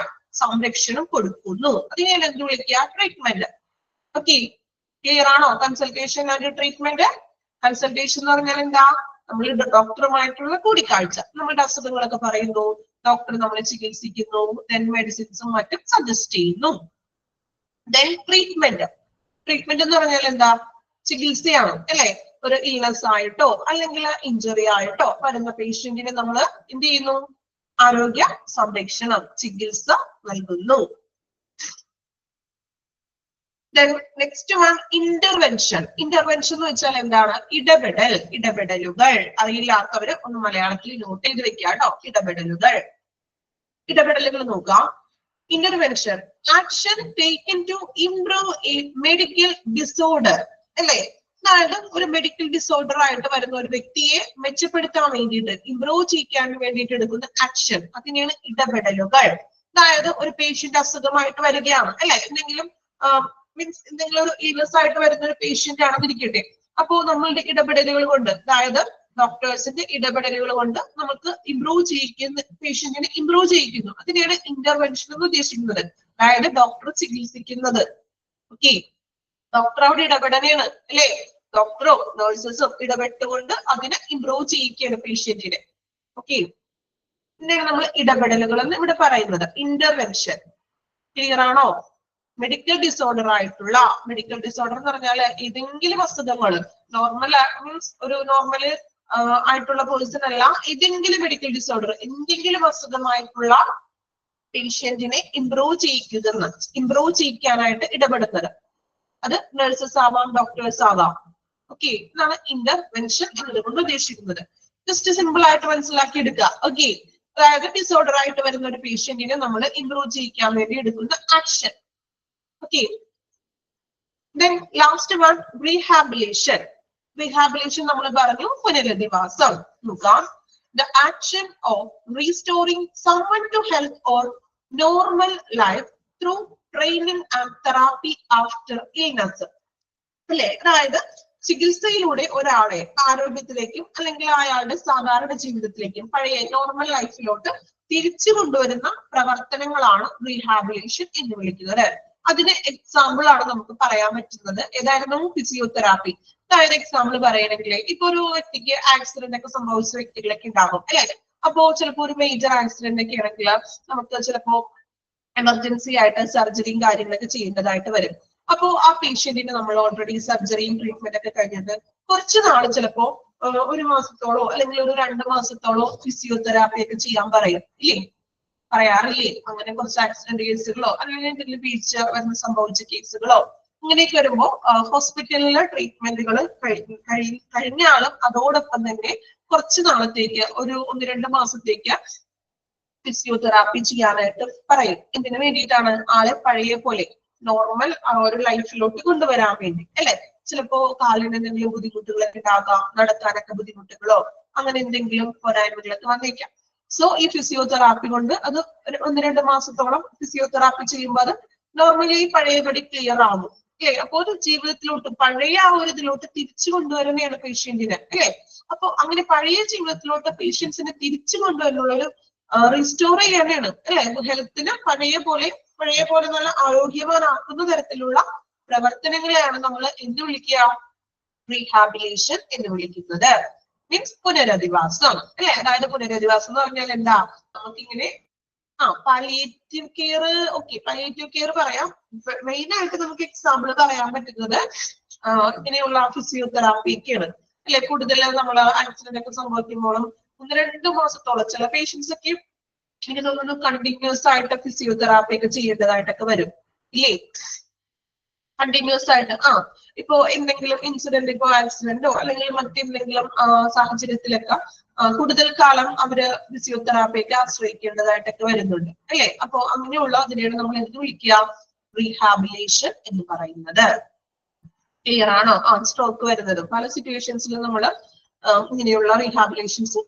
സംരക്ഷണം കൊടുക്കുന്നു. അതിനെയാണ് എന്ത് വിളിക്കുക? ട്രീറ്റ്മെന്റ്. ഓക്കെ, ക്ലിയർ ആണോ? Consultation and treatment. കൺസൾട്ടേഷൻ എന്ന് പറഞ്ഞാൽ എന്താ? നമ്മൾ ഡോക്ടറുമായിട്ടുള്ള കൂടിക്കാഴ്ച, നമ്മുടെ അസുഖങ്ങളൊക്കെ പറയുന്നു, ഡോക്ടർ നമ്മളെ ചികിത്സിക്കുന്നു, ദെൻ മെഡിസിൻസും മറ്റും സജസ്റ്റ് ചെയ്യുന്നു. Then treatment. ട്രീറ്റ്മെന്റ് എന്ന് പറഞ്ഞാൽ എന്താ? ചികിത്സയാണ് അല്ലെ? ഒരു ഇൽനെസ് ആയിട്ടോ അല്ലെങ്കിൽ ഇഞ്ചറി ആയിട്ടോ വരുന്ന പേഷ്യന്റിനെ നമ്മൾ എന്ത് ചെയ്യുന്നു? ആരോഗ്യ സംരക്ഷണം, ചികിത്സ നൽകുന്നു. Next one intervention. ഇന്റർവെൻഷൻ എന്ന് വെച്ചാൽ എന്താണ്? ഇടപെടൽ, ഇടപെടലുകൾ. അറിയില്ലാത്തവര് ഒന്ന് മലയാളത്തിൽ നോട്ട് ചെയ്ത് വെക്കുക കേട്ടോ. ഇടപെടലുകൾ, ഇടപെടലുകൾ നോക്കാം. Intervention, action taken to improve a medical disorder അല്ലെ? അതായത് ഒരു മെഡിക്കൽ ഡിസോർഡർ ആയിട്ട് വരുന്ന ഒരു വ്യക്തിയെ മെച്ചപ്പെടുത്താൻ വേണ്ടിയിട്ട്, ഇംപ്രൂവ് ചെയ്യാൻ വേണ്ടിയിട്ട് എടുക്കുന്ന ആക്ഷൻ, അതിനെയാണ് ഇടപെടലുകൾ. അതായത് ഒരു പേഷ്യന്റ് അസുഖമായിട്ട് വരികയാണ് അല്ലെ? മീൻസ് എന്തെങ്കിലും ഒരു ഇൽനെസ് ആയിട്ട് വരുന്ന ഒരു പേഷ്യന്റ് ആണെന്നിരിക്കട്ടെ. അപ്പോ നമ്മളുടെ ഇടപെടലുകൾ കൊണ്ട്, അതായത് ഡോക്ടേഴ്സിന്റെ ഇടപെടലുകൾ കൊണ്ട് നമുക്ക് ഇംപ്രൂവ് ചെയ്യിക്കുന്ന, പേഷ്യന്റിനെ ഇംപ്രൂവ് ചെയ്യിക്കുന്നു. അതിനെയാണ് ഇന്റർവെൻഷൻ എന്ന് ഉദ്ദേശിക്കുന്നത്. അതായത് ഡോക്ടർ ചികിത്സിക്കുന്നത്. ഓക്കെ, ഡോക്ടർ അവിടെ ഇടപെടലാണ് അല്ലെ? ഡോക്ടറോ നഴ്സസും ഇടപെട്ടുകൊണ്ട് അതിനെ ഇംപ്രൂവ് ചെയ്യിക്കുകയാണ് പേഷ്യന്റിനെ. ഓക്കെ, ഇതിനെയാണ് നമ്മൾ ഇടപെടലുകൾ എന്ന് ഇവിടെ പറയുന്നത്. ഇന്റർവെൻഷൻ. ക്ലിയർ ആണോ? മെഡിക്കൽ ഡിസോർഡർ ആയിട്ടുള്ള, മെഡിക്കൽ ഡിസോർഡർ എന്ന് പറഞ്ഞാൽ ഏതെങ്കിലും അസുഖങ്ങൾ, നോർമൽ മീൻസ് ഒരു നോർമൽ ആയിട്ടുള്ള പേഴ്സൺ അല്ല, ഏതെങ്കിലും മെഡിക്കൽ ഡിസോർഡർ, എന്തെങ്കിലും അസുഖമായിട്ടുള്ള പേഷ്യന്റിനെ ഇംപ്രൂവ് ചെയ്യിക്കുന്ന, ഇംപ്രൂവ് ചെയ്യിക്കാനായിട്ട് ഇടപെടുന്നത്. അത് നഴ്സസ് ആവാം, ഡോക്ടേഴ്സ് ആവാം. ഓക്കെ, ഇതാണ് ഇന്റർവെൻഷൻ എന്നതുകൊണ്ട് ഉദ്ദേശിക്കുന്നത്. ജസ്റ്റ് സിമ്പിൾ ആയിട്ട് മനസ്സിലാക്കി എടുക്കുക. ഓക്കെ, അതായത് ഡിസോർഡർ ആയിട്ട് വരുന്ന ഒരു പേഷ്യന്റിനെ നമ്മൾ ഇംപ്രൂവ് ചെയ്യിക്കാൻ വേണ്ടി എടുക്കുന്ന action. Okay, then last one, rehabilitation. Rehabilitation നമ്മൾ പറഞ്ഞു പുനരധിവാസം. നോക്കാം. The action of restoring someone to health or normal life through training and therapy after illness. അല്ലെ? അതായത് ചികിത്സയിലൂടെ ഒരാളെ ആരോഗ്യത്തിലേക്കും അല്ലെങ്കിൽ അയാളുടെ സാധാരണ ജീവിതത്തിലേക്കും പഴയ നോർമൽ ലൈഫിലോട്ട് തിരിച്ചു കൊണ്ടുവരുന്ന പ്രവർത്തനങ്ങളാണ് റീഹാബിലിറ്റേഷൻ എന്ന് വിളിക്കുന്നത്. അതിന് എക്സാമ്പിൾ ആണ് നമുക്ക് പറയാൻ പറ്റുന്നത്. ഏതായിരുന്നു? ഫിസിയോതെറാപ്പി. അതായത് എക്സാമ്പിൾ പറയണമെങ്കിൽ ഇപ്പൊ ഒരു വ്യക്തിക്ക് ആക്സിഡന്റ് ഒക്കെ സംഭവിച്ച വ്യക്തികളൊക്കെ ഉണ്ടാകും അല്ലെ? അപ്പോ ചിലപ്പോ ഒരു മേജർ ആക്സിഡന്റ് ഒക്കെ ആണെങ്കിൽ നമുക്ക് ചിലപ്പോ എമർജൻസി ആയിട്ട് സർജറിയും കാര്യങ്ങളൊക്കെ ചെയ്യേണ്ടതായിട്ട് വരും. അപ്പോ ആ പേഷ്യന്റിന് നമ്മൾ ഓൾറെഡി സർജറിയും ട്രീറ്റ്മെന്റ് ഒക്കെ കഴിഞ്ഞിട്ട് കുറച്ച് നാള് ചിലപ്പോ ഒരു മാസത്തോളോ അല്ലെങ്കിൽ ഒരു 2 മാസത്തോളോ ഫിസിയോതെറാപ്പി ഒക്കെ ചെയ്യാൻ പറയും ഇല്ലേ? പറയാറില്ലേ? അങ്ങനെ കുറച്ച് ആക്സിഡന്റ് കേസുകളോ അല്ലെങ്കിൽ എന്തെങ്കിലും വീഴ്ച വരുന്ന സംഭവിച്ച കേസുകളോ അങ്ങനെയൊക്കെ വരുമ്പോ ഹോസ്പിറ്റലിലെ ട്രീറ്റ്മെന്റുകൾ കഴിഞ്ഞാലും അതോടൊപ്പം തന്നെ കുറച്ച് നാളത്തേക്ക്, ഒരു 1-2 മാസത്തേക്ക് ഫിസിയോതെറാപ്പി ചെയ്യാനായിട്ട് പറയും. എന്തിനു വേണ്ടിയിട്ടാണ്? ആളെ പഴയ പോലെ നോർമൽ ഒരു ലൈഫിലോട്ട് കൊണ്ടുവരാൻ വേണ്ടി അല്ലെ? ചിലപ്പോ കാലിന് എന്തെങ്കിലും ബുദ്ധിമുട്ടുകളൊക്കെ ഉണ്ടാകാം, നടക്കാനൊക്കെ ബുദ്ധിമുട്ടുകളോ അങ്ങനെ എന്തെങ്കിലും പോരായ്മകളൊക്കെ വന്നേക്കാം. സോ ഈ ഫിസിയോതെറാപ്പി കൊണ്ട് അത് 1-2 മാസത്തോളം ഫിസിയോതെറാപ്പി ചെയ്യുമ്പോൾ അത് നോർമലി പഴയപടി ക്ലിയർ ആകും അല്ലെ? അപ്പൊ ഒരു ജീവിതത്തിലോട്ട്, പഴയ ആ ഒരു ഇതിലോട്ട് തിരിച്ചു കൊണ്ടുവരുന്നതാണ് പേഷ്യന്റിന് അല്ലെ? അപ്പൊ അങ്ങനെ പഴയ ജീവിതത്തിലോട്ട് പേഷ്യൻസിനെ തിരിച്ചു കൊണ്ടുവരുന്നുള്ള ഒരു റിസ്റ്റോർ ചെയ്യാനാണ് അല്ലെ? ഹെൽത്തിന് പഴയ പോലെ നല്ല ആരോഗ്യവാനാക്കുന്ന തരത്തിലുള്ള പ്രവർത്തനങ്ങളെയാണ് നമ്മൾ എന്ത് വിളിക്കുക? റീഹാബിലിറ്റേഷൻ എന്ന് വിളിക്കുന്നത്. മീൻസ് പുനരധിവാസം അല്ലെ? അതായത് പുനരധിവാസം എന്ന് പറഞ്ഞാൽ എന്താ? നമുക്കിങ്ങനെ palliative care. Okay, palliative care പറയാം. മെയിൻ ആയിട്ട് നമുക്ക് എക്സാമ്പിൾ പറയാൻ പറ്റുന്നത് ഇങ്ങനെയുള്ള ഫിസിയോതെറാപ്പി ഒക്കെയാണ് അല്ലെ? കൂടുതൽ നമ്മൾ ആക്സിഡന്റ് ഒക്കെ സംഭവിക്കുമ്പോഴും 1-2 മാസത്തോളം ചില പേഷ്യൻസ് ഒക്കെ എനിക്ക് തോന്നുന്നു കണ്ടിന്യൂസ് ആയിട്ട് ഫിസിയോതെറാപ്പി ഒക്കെ ചെയ്യേണ്ടതായിട്ടൊക്കെ വരും ഇല്ലേ? കണ്ടിന്യൂസ് ആയിട്ട് ഇപ്പോ എന്തെങ്കിലും ഇൻസിഡന്റ്, ഇപ്പോ ആക്സിഡന്റോ അല്ലെങ്കിൽ മറ്റെന്തെങ്കിലും സാഹചര്യത്തിലൊക്കെ കൂടുതൽ കാലം അവര് ഫിസിയോതെറാപ്പിയൊക്കെ ആശ്രയിക്കേണ്ടതായിട്ടൊക്കെ വരുന്നുണ്ട് അല്ലെ. അപ്പോ അങ്ങനെയുള്ള അതിനെയാണ് നമ്മൾ എന്ത് വിളിക്കുക, റീഹാബിലേഷൻ എന്ന് പറയുന്നത്. ക്ലിയർ ആണോ? സ്ട്രോക്ക് വരുന്നത് പല സിറ്റുവേഷൻസിലും നമ്മൾ ഇങ്ങനെയുള്ള റീഹാബിലേഷൻസ്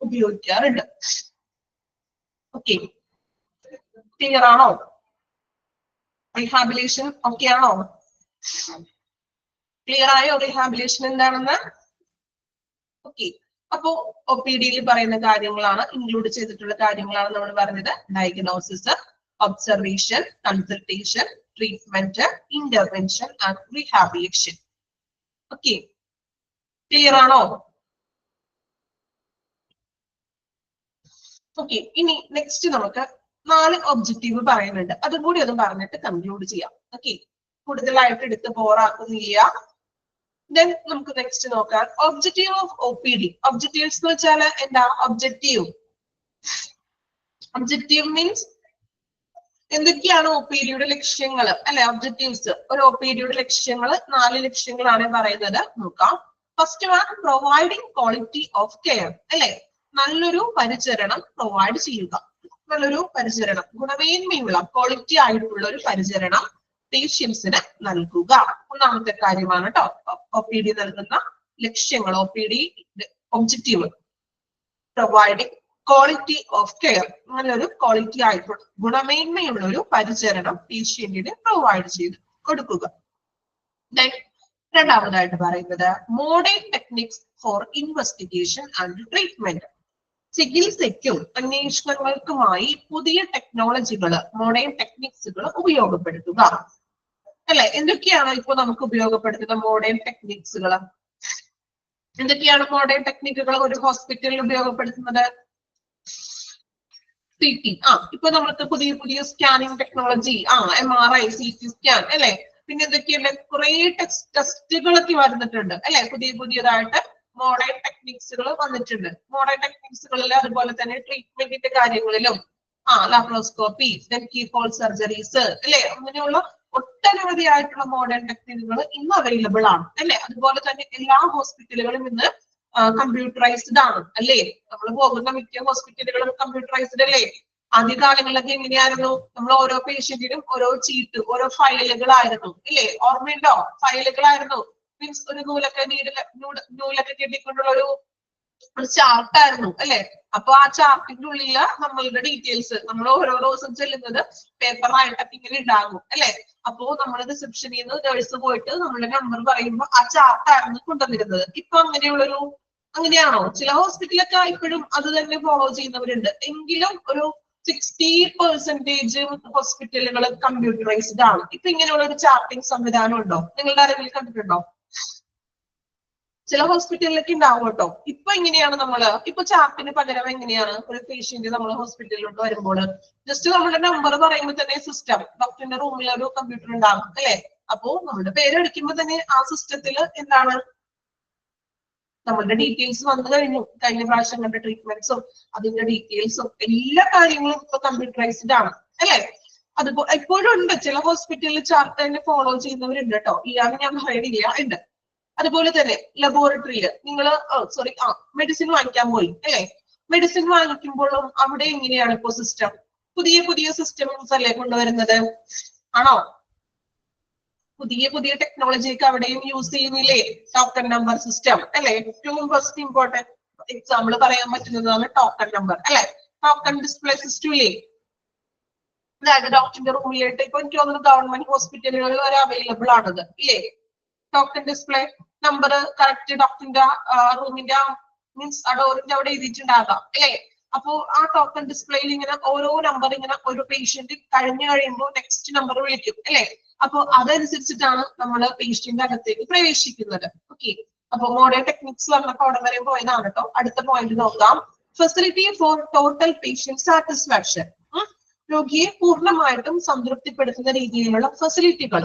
ഉപയോഗിക്കാറുണ്ട്. ഓക്കെ, ക്ലിയർ ആണോ? റീഹാബിലേഷൻ ഓക്കെ ആണോ? ക്ലിയർ ആയോ റീഹാബിലേഷൻ എന്താണെന്ന്? ഓക്കെ, അപ്പോ OPD-യിൽ പറയുന്ന കാര്യങ്ങളാണ്, ഇൻക്ലൂഡ് ചെയ്തിട്ടുള്ള കാര്യങ്ങളാണ് നമ്മൾ പറഞ്ഞത്. Diagnosis, observation, consultation, treatment, intervention and rehabilitation. Okay, clear ആണോ? ഓക്കെ, ഇനി നെക്സ്റ്റ് നമുക്ക് 4 ഒബ്ജക്റ്റീവ് പറയുന്നുണ്ട്. അതും കൂടി ഒന്ന് പറഞ്ഞിട്ട് കൺക്ലൂഡ് ചെയ്യാം. ഓക്കെ, കൂടുതലായിട്ട് എടുത്ത് ബോറാക്കുന്നില്ല. ദെൻ നമുക്ക് നെക്സ്റ്റ് നോക്കാം ഒബ്ജക്റ്റീവ് ഓഫ് OPD. ഒബ്ജക്റ്റീവ്സ് എന്ന് വെച്ചാൽ എന്താ? ഒബ്ജക്റ്റീവ് മീൻസ് എന്തൊക്കെയാണ് OPD-യുടെ ലക്ഷ്യങ്ങൾ അല്ലെ? ഒബ്ജക്റ്റീവ്സ്, ഒരു OPD-യുടെ ലക്ഷ്യങ്ങൾ 4 ലക്ഷ്യങ്ങളാണ് പറയുന്നത്. നോക്കാം. First one, providing quality of care അല്ലെ? നല്ലൊരു പരിചരണം പ്രൊവൈഡ് ചെയ്യുക. നല്ലൊരു പരിചരണം, ഗുണമേന്മയുള്ള ക്വാളിറ്റി ആയിട്ടുള്ള ഒരു പരിചരണം പേഷ്യൻസിന് നൽകുക. ഒന്നാമത്തെ കാര്യമാണ് കേട്ടോ OPD നൽകുന്ന ലക്ഷ്യങ്ങൾ. OPD objective, providing quality of care, നല്ലൊരു ക്വാളിറ്റി ആയിട്ടുള്ള ഗുണമേന്മയുള്ള ഒരു പരിചരണം പേഷ്യന്റിന് പ്രൊവൈഡ് ചെയ്ത് കൊടുക്കുക. രണ്ടാമതായിട്ട് പറയുന്നത് modern techniques for investigation and treatment. ചികിത്സയ്ക്കും അന്വേഷണങ്ങൾക്കുമായി പുതിയ ടെക്നോളജികൾ, മോഡേൺ ടെക്നിക്സുകൾ ഉപയോഗപ്പെടുത്തുക അല്ലെ? എന്തൊക്കെയാണ് ഇപ്പൊ നമുക്ക് ഉപയോഗപ്പെടുത്തുന്ന മോഡേൺ ടെക്നിക്സുകൾ? എന്തൊക്കെയാണ് മോഡേൺ ടെക്നിക്കുകൾ ഒരു ഹോസ്പിറ്റലിൽ ഉപയോഗപ്പെടുത്തുന്നത്? CT, ഇപ്പൊ നമുക്ക് പുതിയ പുതിയ scanning technology, MRI, CT scan അല്ലെ? പിന്നെ എന്തൊക്കെയല്ലേ, കുറെ ടെസ്റ്റുകളൊക്കെ വന്നിട്ടുണ്ട് അല്ലെ? പുതിയതായിട്ട് മോഡേൺ ടെക്നിക്സുകൾ വന്നിട്ടുണ്ട്. മോഡേൺ ടെക്നിക്സുകളിൽ അതുപോലെ തന്നെ ട്രീറ്റ്മെന്റിന്റെ കാര്യങ്ങളിലും ലാപ്രോസ്കോപ്പി, കീഹോൾ സർജറീസ് അല്ലെ? അങ്ങനെയുള്ള ഒട്ടനവധി ആയിട്ടുള്ള മോഡേൺ ടെക്നിക്കുകൾ ഇന്ന് അവൈലബിൾ ആണ് അല്ലെ? അതുപോലെ തന്നെ എല്ലാ ഹോസ്പിറ്റലുകളും ഇന്ന് കമ്പ്യൂട്ടറൈസ്ഡ് ആണ് അല്ലേ? നമ്മൾ പോകുന്ന മിക്ക ഹോസ്പിറ്റലുകളും കമ്പ്യൂട്ടറൈസ്ഡ് അല്ലേ? ആദ്യകാലങ്ങളിലൊക്കെ എങ്ങനെയായിരുന്നു? നമ്മൾ ഓരോ പേഷ്യന്റിനും ഓരോ ചീട്ട്, ഓരോ ഫയലുകളായിരുന്നു ഇല്ലേ? ഓർമ്മയുണ്ടോ? ഫയലുകളായിരുന്നു. മീൻസ് ഒരു നൂലൊക്കെ കെട്ടിക്കൊണ്ടുള്ള ഒരു ചാർട്ടായിരുന്നു അല്ലെ? അപ്പൊ ആ ചാർട്ടിന്റെ ഉള്ളില് നമ്മളുടെ ഡീറ്റെയിൽസ്, നമ്മൾ ഓരോ ദിവസം ചെല്ലുന്നത് പേപ്പറായിട്ടൊക്കെ ഇങ്ങനെ ഉണ്ടാകും അല്ലെ? അപ്പോ നമ്മൾ റിസപ്ഷനിൽ നിന്ന് നേഴ്സ് പോയിട്ട് നമ്മളുടെ നമ്പർ പറയുമ്പോൾ ആ ചാർട്ടായിരുന്നു കൊണ്ടുവന്നിരുന്നത്. ഇപ്പൊ അങ്ങനെയാണോ? ചില ഹോസ്പിറ്റലൊക്കെ ഇപ്പോഴും അത് തന്നെ ഫോളോ ചെയ്യുന്നവരുണ്ട്. എങ്കിലും ഒരു 60% ഹോസ്പിറ്റലുകൾ കമ്പ്യൂട്ടറൈസ്ഡ് ആണ്. ഇപ്പൊ ഇങ്ങനെയുള്ള ഒരു ചാർട്ടിംഗ് സംവിധാനം ഉണ്ടോ? നിങ്ങളുടെ ആരെങ്കിലും കണ്ടിട്ടുണ്ടോ? ചില ഹോസ്പിറ്റലിലൊക്കെ ഉണ്ടാവും കേട്ടോ. ഇപ്പൊ എങ്ങനെയാണ് ഇപ്പൊ ചാർട്ടിന് പകരം എങ്ങനെയാണ് ഒരു പേഷ്യന്റ് നമ്മൾ ഹോസ്പിറ്റലിലോട്ട് വരുമ്പോൾ ജസ്റ്റ് നമ്മുടെ നമ്പർ പറയുമ്പോൾ തന്നെ സിസ്റ്റം, ഡോക്ടറിന്റെ റൂമിൽ ഒരു കമ്പ്യൂട്ടർ ഉണ്ടാകും അല്ലെ? അപ്പോ നമ്മുടെ പേര് അടിക്കുമ്പോൾ തന്നെ ആ സിസ്റ്റത്തിൽ എന്താണ്, നമ്മളുടെ ഡീറ്റെയിൽസ് വന്നു കഴിഞ്ഞ പ്രാവശ്യം കണ്ട ട്രീറ്റ്മെന്റ്സും അതിന്റെ ഡീറ്റെയിൽസും എല്ലാ കാര്യങ്ങളും ഇപ്പൊ കമ്പ്യൂട്ടറൈസ്ഡ് ആണ് അല്ലെ? അതുപോലെ എപ്പോഴും ഉണ്ട് ചില ഹോസ്പിറ്റലിൽ ചാർട്ട് തന്നെ ഫോളോ ചെയ്യുന്നവരുണ്ട് കേട്ടോ. ഇല്ലാന്ന് ഞാൻ പറയുന്നില്ല, ഉണ്ട്. അതുപോലെ തന്നെ ലബോറട്ടറിയിൽ നിങ്ങൾ മെഡിസിൻ വാങ്ങിക്കാൻ പോയി അല്ലെ? മെഡിസിൻ വാങ്ങിക്കുമ്പോഴും അവിടെ എങ്ങനെയാണ് ഇപ്പോ സിസ്റ്റം? പുതിയ സിസ്റ്റംസ് അല്ലേ കൊണ്ടുവരുന്നത്? ആണോ? പുതിയ ടെക്നോളജി ഒക്കെ അവിടെയും യൂസ് ചെയ്യുന്നില്ലേ? ടോക്കൺ നമ്പർ സിസ്റ്റം അല്ലെ? ഏറ്റവും ഫസ്റ്റ് ഇമ്പോർട്ടന്റ് എക്സാമ്പിൾ പറയാൻ പറ്റുന്നതാണ് ടോക്കൺ നമ്പർ അല്ലെ? ടോക്കൺ ഡിസ്പ്ലേ സിസ്റ്റം ഇല്ലേ? അതായത് ഡോക്ടറിന്റെ റൂമിലായിട്ട് ഇപ്പൊ എനിക്ക് തോന്നുന്നു ഗവൺമെന്റ് ഹോസ്പിറ്റലുകളിൽ വരെ അവൈലബിൾ ആണത് ഇല്ലേ? ടോക്കൺ ഡിസ്പ്ലേ നമ്പർ കറക്റ്റ് ഡോക്ടറിന്റെ റൂമിന്റെ മീൻസ് ആ ഡോറിന്റെ അവിടെ എഴുതിയിട്ടുണ്ടാകാം അല്ലെ? അപ്പോ ആ ടോക്കൺ ഡിസ്പ്ലേയിൽ ഇങ്ങനെ ഓരോ നമ്പർ ഇങ്ങനെ ഒരു പേഷ്യന്റ് കഴിഞ്ഞു കഴിയുമ്പോൾ നെക്സ്റ്റ് നമ്പർ വിളിക്കും അല്ലെ? അപ്പൊ അതനുസരിച്ചിട്ടാണ് നമ്മൾ പേഷ്യന്റ് അകത്തേക്ക് പ്രവേശിക്കുന്നത്. ഓക്കെ, അപ്പൊ മോഡേൺ ടെക്നിക്സ് പറഞ്ഞപ്പോൾ അവിടെ വരെ പോയതാണ് കേട്ടോ. അടുത്ത പോയിന്റ് നോക്കാം. Facility four total patient satisfaction. രോഗിയെ പൂർണ്ണമായിട്ടും സംതൃപ്തിപ്പെടുത്തുന്ന രീതിയിലുള്ള ഫെസിലിറ്റികൾ,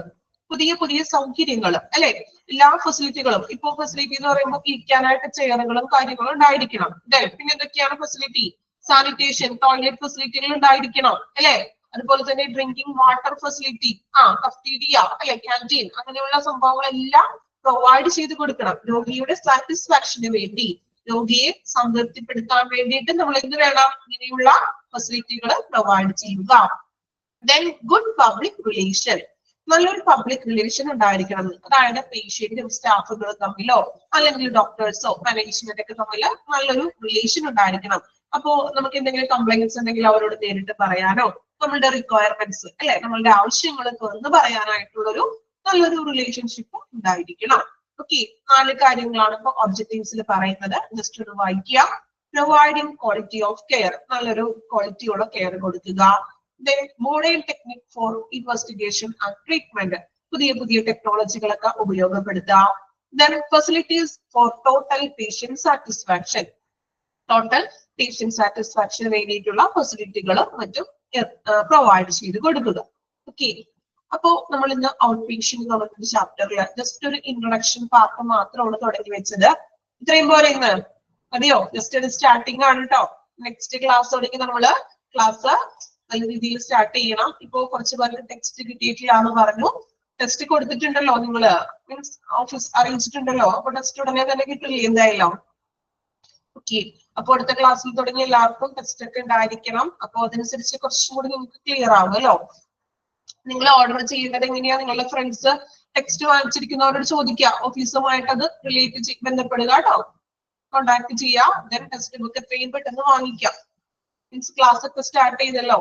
പുതിയ സൗകര്യങ്ങൾ അല്ലെ? എല്ലാ ഫെസിലിറ്റികളും. ഇപ്പോ ഫെസിലിറ്റി എന്ന് പറയുമ്പോൾ ഇരിക്കാനായിട്ട് ചെയറുകളും കാര്യങ്ങളും ഉണ്ടായിരിക്കണം. പിന്നെ എന്തൊക്കെയാണ് ഫെസിലിറ്റി? സാനിറ്റേഷൻ, ടോയ്ലറ്റ് ഫെസിലിറ്റികൾ ഉണ്ടായിരിക്കണം അല്ലെ? അതുപോലെ തന്നെ ഡ്രിങ്കിങ് വാട്ടർ ഫെസിലിറ്റി, കഫ്റ്റീരിയ അല്ലെ, ക്യാൻറ്റീൻ, അങ്ങനെയുള്ള സംഭവങ്ങളെല്ലാം പ്രൊവൈഡ് ചെയ്ത് കൊടുക്കണം. രോഗിയുടെ സാറ്റിസ്ഫാക്ഷന് വേണ്ടി, രോഗിയെ സംതൃപ്തിപ്പെടുത്താൻ വേണ്ടിയിട്ട് നമ്മൾ എന്ത് വേണം, ഇങ്ങനെയുള്ള ഫെസിലിറ്റികൾ പ്രൊവൈഡ് ചെയ്യുക. ദെൻ ഗുഡ് പബ്ലിക് റിലേഷൻ, നല്ലൊരു പബ്ലിക് റിലേഷൻ ഉണ്ടായിരിക്കണം. അതായത് പേഷ്യന്റും സ്റ്റാഫുകളും തമ്മിലോ അല്ലെങ്കിൽ ഡോക്ടേഴ്സോ മാനേജ്മെന്റ് ഒക്കെ തമ്മിൽ നല്ലൊരു റിലേഷൻ ഉണ്ടായിരിക്കണം. അപ്പോ നമുക്ക് എന്തെങ്കിലും കംപ്ലൈന്റ്സ് ഉണ്ടെങ്കിൽ അവരോട് നേരിട്ട് പറയാനോ, നമ്മളുടെ റിക്വയർമെന്റ്സ് അല്ലെ, നമ്മളുടെ ആവശ്യങ്ങൾ തുറന്നു പറയാനായിട്ടുള്ളൊരു നല്ലൊരു റിലേഷൻഷിപ്പ് ഉണ്ടായിരിക്കണം. ഓക്കെ, 4 കാര്യങ്ങളാണ് ഇപ്പൊ ഒബ്ജക്റ്റീവ്സിൽ പറയുന്നത്. ജസ്റ്റ് ഒന്ന് വായിക്കുക. പ്രൊവൈഡിങ് ക്വാളിറ്റി ഓഫ് കെയർ, നല്ലൊരു ക്വാളിറ്റിയുള്ള കെയർ കൊടുക്കുക. Then modern technique for investigation and treatment, പുതിയ പുതിയ ടെക്നോളജികളൊക്കെ ഉപയോഗപ്പെടുത്തുക. Then facilities for total patient satisfaction, total patient satisfaction വേണ്ടിയിട്ടുള്ള ഫെസിലിറ്റികളും മറ്റും പ്രൊവൈഡ് ചെയ്ത് കൊടുക്കുക. ഓക്കെ, അപ്പോ നമ്മൾ ഇന്ന് ഔട്ട് പേഷ്യന്റ് എന്ന് പറഞ്ഞ ചാപ്റ്ററിൽ ജസ്റ്റ് ഒരു ഇൻട്രൊഡക്ഷൻ പാർട്ട് മാത്രമാണ് തുടങ്ങി വെച്ചത്. ഇത്രയും പോലെ ഇന്ന് മതിയോ? ജസ്റ്റ് ഒരു സ്റ്റാർട്ടിംഗ് ആണ് കേട്ടോ. നെക്സ്റ്റ് ക്ലാസ് തുടങ്ങി നമ്മള് ക്ലാസ് നല്ല രീതിയിൽ സ്റ്റാർട്ട് ചെയ്യണം. ഇപ്പോ കുറച്ച് പേർക്ക് ടെക്സ്റ്റ് കിട്ടിയിട്ടില്ലാന്ന് പറഞ്ഞു. ടെസ്റ്റ് കൊടുത്തിട്ടുണ്ടല്ലോ, നിങ്ങള് മീൻസ് ഓഫീസ് അറിയിച്ചിട്ടുണ്ടല്ലോ. അപ്പൊ ടെസ്റ്റ് ഉടനെ തന്നെ കിട്ടില്ലേ എന്തായാലും? ഓക്കെ, അപ്പൊ അടുത്ത ക്ലാസ്സിൽ തുടങ്ങി എല്ലാവർക്കും ടെസ്റ്റ് ഒക്കെ ഉണ്ടായിരിക്കണം. അപ്പൊ അതനുസരിച്ച് കുറച്ചും കൂടി നിങ്ങൾക്ക് ക്ലിയർ ആവുമല്ലോ. നിങ്ങൾ ഓർഡർ ചെയ്യേണ്ടത് എങ്ങനെയാ? നിങ്ങളുടെ ഫ്രണ്ട്സ് ടെക്സ്റ്റ് വാങ്ങിച്ചിരിക്കുന്നവരോട് ചോദിക്കുക, ഓഫീസുമായിട്ട് അത് ബന്ധപ്പെടുക കേട്ടോ, കോണ്ടാക്ട് ചെയ്യാം. ദെൻ ടെക്സ്റ്റ് ബുക്ക് എത്രയും പെട്ടെന്ന് വാങ്ങിക്കാം. മീൻസ് ക്ലാസ് ഒക്കെ സ്റ്റാർട്ട് ചെയ്തല്ലോ.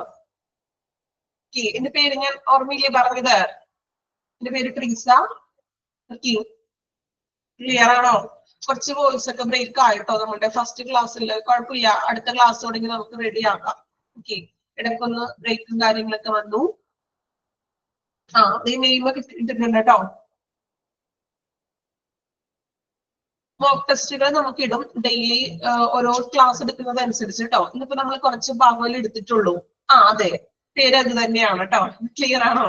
ഓക്കെ, എന്റെ പേര് ഞാൻ ഓർമ്മയില്ലേ പറഞ്ഞത്? എന്റെ പേര് ട്രീസ. ഓക്കെ, ക്ലിയർ ആണോ? കുറച്ച് വോയിസ് ഒക്കെ ബ്രേക്ക് ആയിട്ടോ നമ്മുടെ ഫസ്റ്റ് ക്ലാസ്സിൽ. കുഴപ്പമില്ല, അടുത്ത ക്ലാസ് തുടങ്ങി നമുക്ക് റെഡി ആക്കാം. ഓക്കെ, ഇടയ്ക്കൊന്ന് ബ്രേക്കും കാര്യങ്ങളൊക്കെ വന്നു. നെയിം കിട്ടിയിട്ടുണ്ട് കേട്ടോ. മോക്ക് ടെസ്റ്റുകൾ നമുക്ക് ഇടും ഡെയിലി, ഓരോ ക്ലാസ് എടുക്കുന്നത് അനുസരിച്ച് കേട്ടോ. ഇന്നിപ്പോ നമ്മൾ കുറച്ച് ഭാഗങ്ങൾ എടുത്തിട്ടുള്ളൂ. അതെ, പേര് അത് തന്നെയാണ് കേട്ടോ. ക്ലിയർ ആണോ?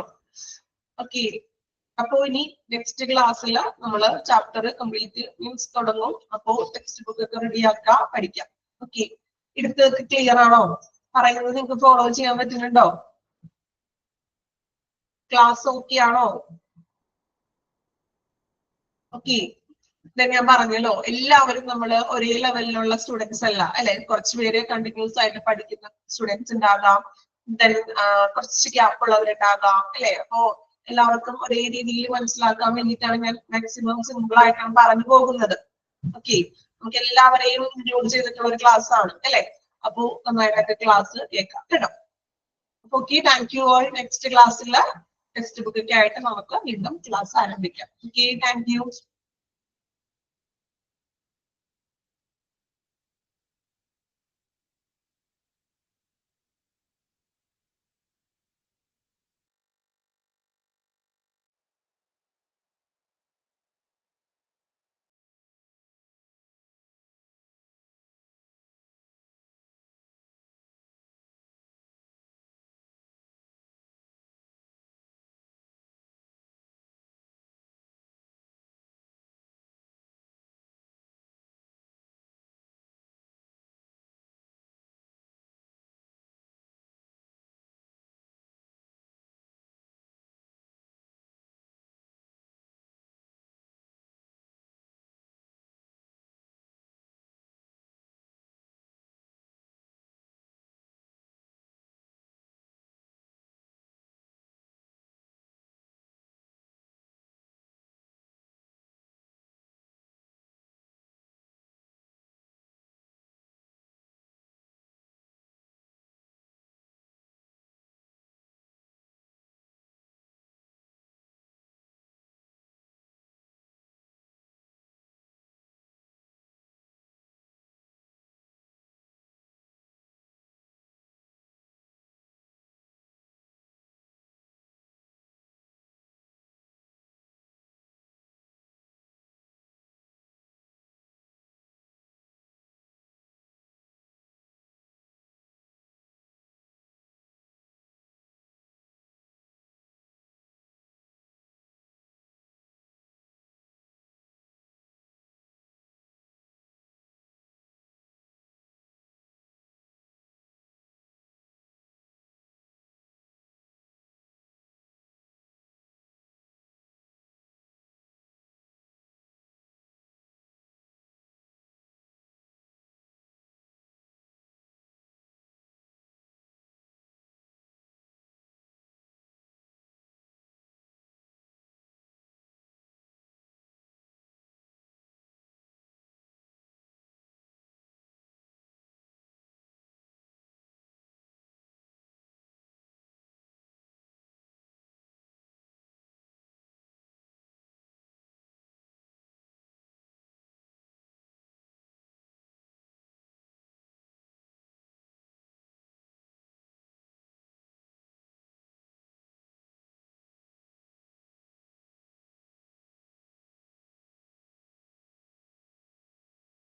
ഓക്കെ, അപ്പോ ഇനി നെക്സ്റ്റ് ക്ലാസ്സിൽ നമ്മള് ചാപ്റ്റർ കംപ്ലീറ്റ് മീൻസ് തുടങ്ങും. അപ്പോ ടെക്സ്റ്റ് ബുക്ക് ഒക്കെ റെഡിയാക്കുക, പഠിക്കാം. ഓക്കെ, എടുത്തതൊക്കെ ക്ലിയർ ആണോ? പറയുന്നത് നിങ്ങൾക്ക് ഫോളോ ചെയ്യാൻ പറ്റുന്നുണ്ടോ? ക്ലാസ് ഓക്കെ ആണോ? ഓക്കെ, ഞാൻ പറഞ്ഞല്ലോ, എല്ലാവരും നമ്മൾ ഒരേ ലെവലിലുള്ള സ്റ്റുഡൻസ് അല്ല അല്ലെ. കുറച്ച് പേര് കണ്ടിന്യൂസ് ആയിട്ട് പഠിക്കുന്ന സ്റ്റുഡൻസ് ഉണ്ടാകാം, ദെൻ കുറച്ച് ഗ്യാപ്പ് ഉള്ളവരുണ്ടാകാം അല്ലെ. അപ്പോ എല്ലാവർക്കും ഒരേ രീതിയിൽ മനസ്സിലാക്കാൻ വേണ്ടിയിട്ടാണ് ഞാൻ മാക്സിമം സിമ്പിൾ ആയിട്ടാണ് പറഞ്ഞു പോകുന്നത്. ഓക്കെ, നമുക്ക് എല്ലാവരെയും ഇൻക്ലൂഡ് ചെയ്തിട്ടുള്ള ഒരു ക്ലാസ് ആണ് അല്ലെ. അപ്പോ നന്നായിട്ടൊക്കെ ക്ലാസ് കേൾക്കാം കേട്ടോ. Okay, thank you all. Next ക്ലാസ്സിൽ ടെക്സ്റ്റ് ബുക്ക് ഒക്കെ ആയിട്ട് നമുക്ക് വീണ്ടും ക്ലാസ് ആരംഭിക്കാം. Okay, thank you.